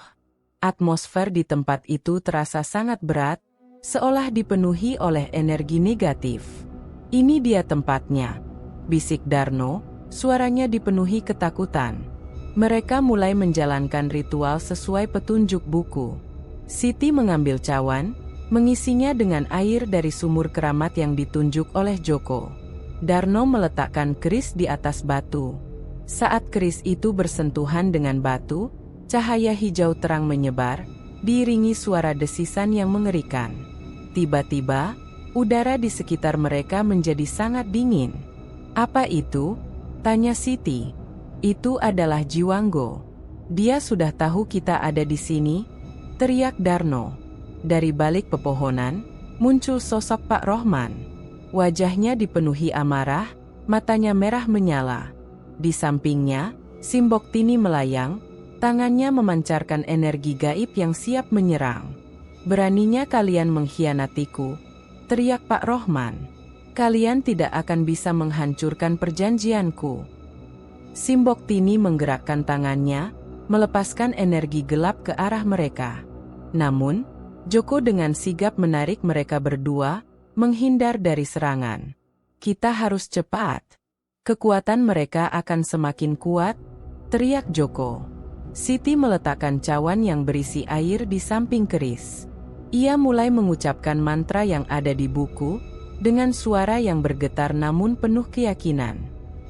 Atmosfer di tempat itu terasa sangat berat, seolah dipenuhi oleh energi negatif. "Ini dia tempatnya," bisik Darno, suaranya dipenuhi ketakutan. Mereka mulai menjalankan ritual sesuai petunjuk buku. Siti mengambil cawan, mengisinya dengan air dari sumur keramat yang ditunjuk oleh Joko. Darno meletakkan keris di atas batu. Saat keris itu bersentuhan dengan batu, cahaya hijau terang menyebar, diiringi suara desisan yang mengerikan. Tiba-tiba, udara di sekitar mereka menjadi sangat dingin. "Apa itu?" tanya Siti. "Itu adalah Jiwanggo. Dia sudah tahu kita ada di sini," teriak Darno. Dari balik pepohonan, muncul sosok Pak Rohman. Wajahnya dipenuhi amarah, matanya merah menyala. Di sampingnya, Simbok Tini melayang, tangannya memancarkan energi gaib yang siap menyerang. "Beraninya kalian mengkhianatiku," teriak Pak Rohman. "Kalian tidak akan bisa menghancurkan perjanjianku." Simbok Tini menggerakkan tangannya, melepaskan energi gelap ke arah mereka. Namun, Joko dengan sigap menarik mereka berdua, menghindar dari serangan. "Kita harus cepat. Kekuatan mereka akan semakin kuat," teriak Joko. Siti meletakkan cawan yang berisi air di samping keris. Ia mulai mengucapkan mantra yang ada di buku, dengan suara yang bergetar namun penuh keyakinan.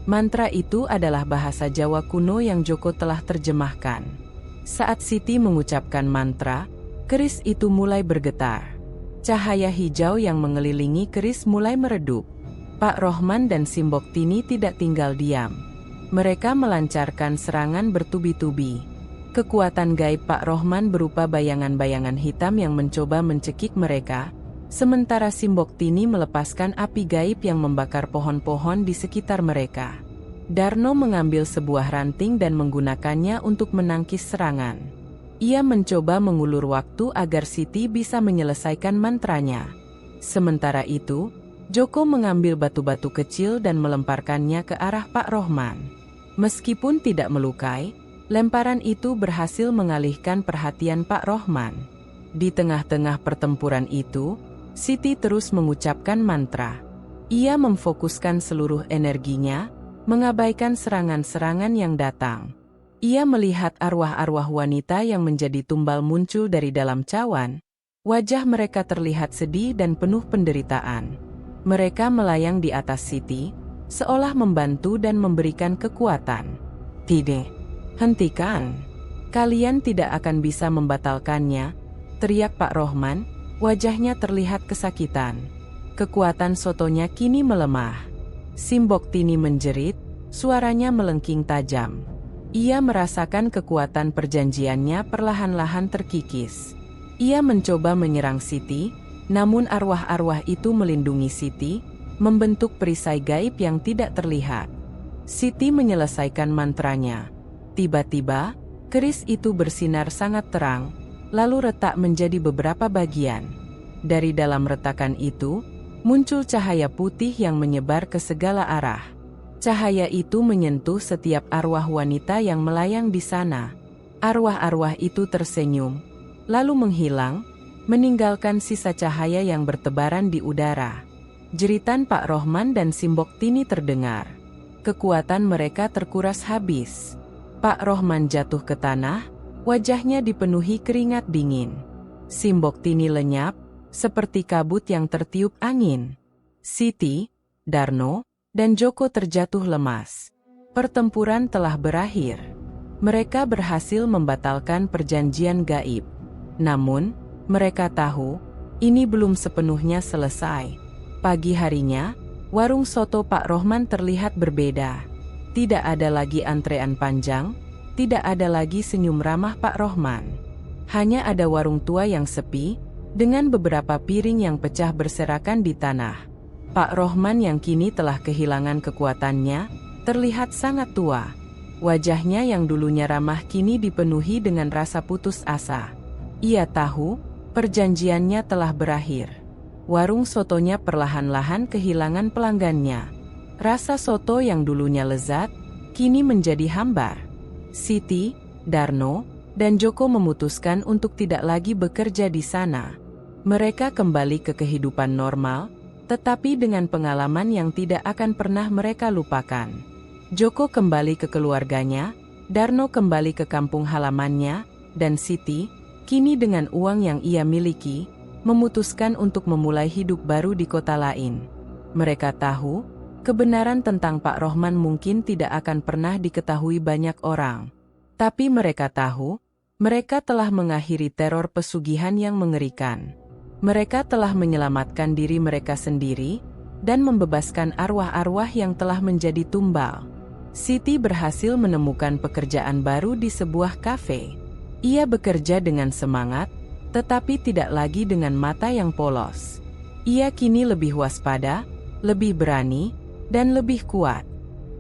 Mantra itu adalah bahasa Jawa kuno yang Joko telah terjemahkan. Saat Siti mengucapkan mantra, keris itu mulai bergetar. Cahaya hijau yang mengelilingi keris mulai meredup. Pak Rohman dan Simbok Tini tidak tinggal diam. Mereka melancarkan serangan bertubi-tubi. Kekuatan gaib Pak Rohman berupa bayangan-bayangan hitam yang mencoba mencekik mereka, sementara Simbok Tini melepaskan api gaib yang membakar pohon-pohon di sekitar mereka. Darno mengambil sebuah ranting dan menggunakannya untuk menangkis serangan. Ia mencoba mengulur waktu agar Siti bisa menyelesaikan mantranya. Sementara itu, Joko mengambil batu-batu kecil dan melemparkannya ke arah Pak Rohman. Meskipun tidak melukai, lemparan itu berhasil mengalihkan perhatian Pak Rohman. Di tengah-tengah pertempuran itu, Siti terus mengucapkan mantra. Ia memfokuskan seluruh energinya, mengabaikan serangan-serangan yang datang. Ia melihat arwah-arwah wanita yang menjadi tumbal muncul dari dalam cawan. Wajah mereka terlihat sedih dan penuh penderitaan. Mereka melayang di atas Siti, seolah membantu dan memberikan kekuatan. "Tidak, hentikan. Kalian tidak akan bisa membatalkannya," teriak Pak Rohman, wajahnya terlihat kesakitan. Kekuatan sotonya kini melemah. Simbok Tini menjerit, suaranya melengking tajam. Ia merasakan kekuatan perjanjiannya perlahan-lahan terkikis. Ia mencoba menyerang Siti, namun arwah-arwah itu melindungi Siti, membentuk perisai gaib yang tidak terlihat. Siti menyelesaikan mantranya. Tiba-tiba, keris itu bersinar sangat terang, lalu retak menjadi beberapa bagian. Dari dalam retakan itu, muncul cahaya putih yang menyebar ke segala arah. Cahaya itu menyentuh setiap arwah wanita yang melayang di sana. Arwah-arwah itu tersenyum, lalu menghilang, meninggalkan sisa cahaya yang bertebaran di udara. Jeritan Pak Rohman dan Simbok Tini terdengar. Kekuatan mereka terkuras habis. Pak Rohman jatuh ke tanah, wajahnya dipenuhi keringat dingin. Simbok Tini lenyap, seperti kabut yang tertiup angin. Siti, Darno, dan Joko terjatuh lemas. Pertempuran telah berakhir. Mereka berhasil membatalkan perjanjian gaib. Namun, mereka tahu, ini belum sepenuhnya selesai. Pagi harinya, warung soto Pak Rohman terlihat berbeda. Tidak ada lagi antrean panjang, tidak ada lagi senyum ramah Pak Rohman. Hanya ada warung tua yang sepi, dengan beberapa piring yang pecah berserakan di tanah. Pak Rohman yang kini telah kehilangan kekuatannya, terlihat sangat tua. Wajahnya yang dulunya ramah kini dipenuhi dengan rasa putus asa. Ia tahu, perjanjiannya telah berakhir. Warung sotonya perlahan-lahan kehilangan pelanggannya. Rasa soto yang dulunya lezat, kini menjadi hambar. Siti, Darno, dan Joko memutuskan untuk tidak lagi bekerja di sana. Mereka kembali ke kehidupan normal, tetapi dengan pengalaman yang tidak akan pernah mereka lupakan. Joko kembali ke keluarganya, Darno kembali ke kampung halamannya, dan Siti, kini dengan uang yang ia miliki, memutuskan untuk memulai hidup baru di kota lain. Mereka tahu, kebenaran tentang Pak Rohman mungkin tidak akan pernah diketahui banyak orang. Tapi mereka tahu, mereka telah mengakhiri teror pesugihan yang mengerikan. Mereka telah menyelamatkan diri mereka sendiri, dan membebaskan arwah-arwah yang telah menjadi tumbal. Siti berhasil menemukan pekerjaan baru di sebuah kafe. Ia bekerja dengan semangat, tetapi tidak lagi dengan mata yang polos. Ia kini lebih waspada, lebih berani, dan lebih kuat.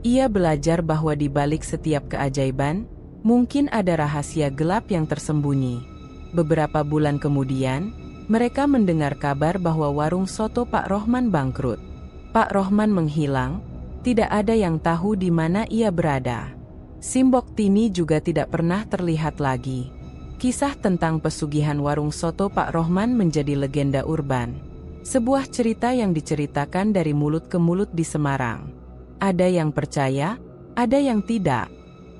Ia belajar bahwa di balik setiap keajaiban, mungkin ada rahasia gelap yang tersembunyi. Beberapa bulan kemudian, mereka mendengar kabar bahwa warung soto Pak Rohman bangkrut. Pak Rohman menghilang, tidak ada yang tahu di mana ia berada. Simbok Tini juga tidak pernah terlihat lagi. Kisah tentang pesugihan warung soto Pak Rohman menjadi legenda urban. Sebuah cerita yang diceritakan dari mulut ke mulut di Semarang. Ada yang percaya, ada yang tidak.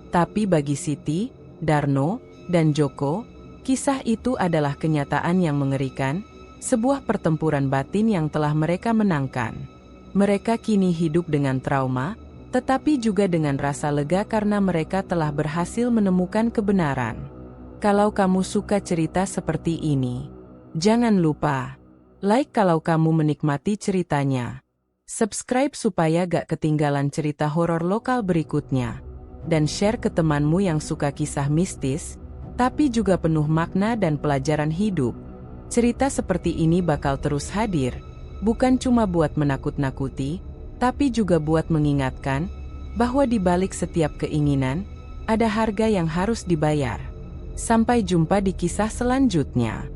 Tapi bagi Siti, Darno, dan Joko, kisah itu adalah kenyataan yang mengerikan, sebuah pertempuran batin yang telah mereka menangkan. Mereka kini hidup dengan trauma, tetapi juga dengan rasa lega karena mereka telah berhasil menemukan kebenaran. Kalau kamu suka cerita seperti ini, jangan lupa like kalau kamu menikmati ceritanya. Subscribe supaya gak ketinggalan cerita horor lokal berikutnya. Dan share ke temanmu yang suka kisah mistis, tapi juga penuh makna dan pelajaran hidup. Cerita seperti ini bakal terus hadir, bukan cuma buat menakut-nakuti, tapi juga buat mengingatkan bahwa di balik setiap keinginan, ada harga yang harus dibayar. Sampai jumpa di kisah selanjutnya.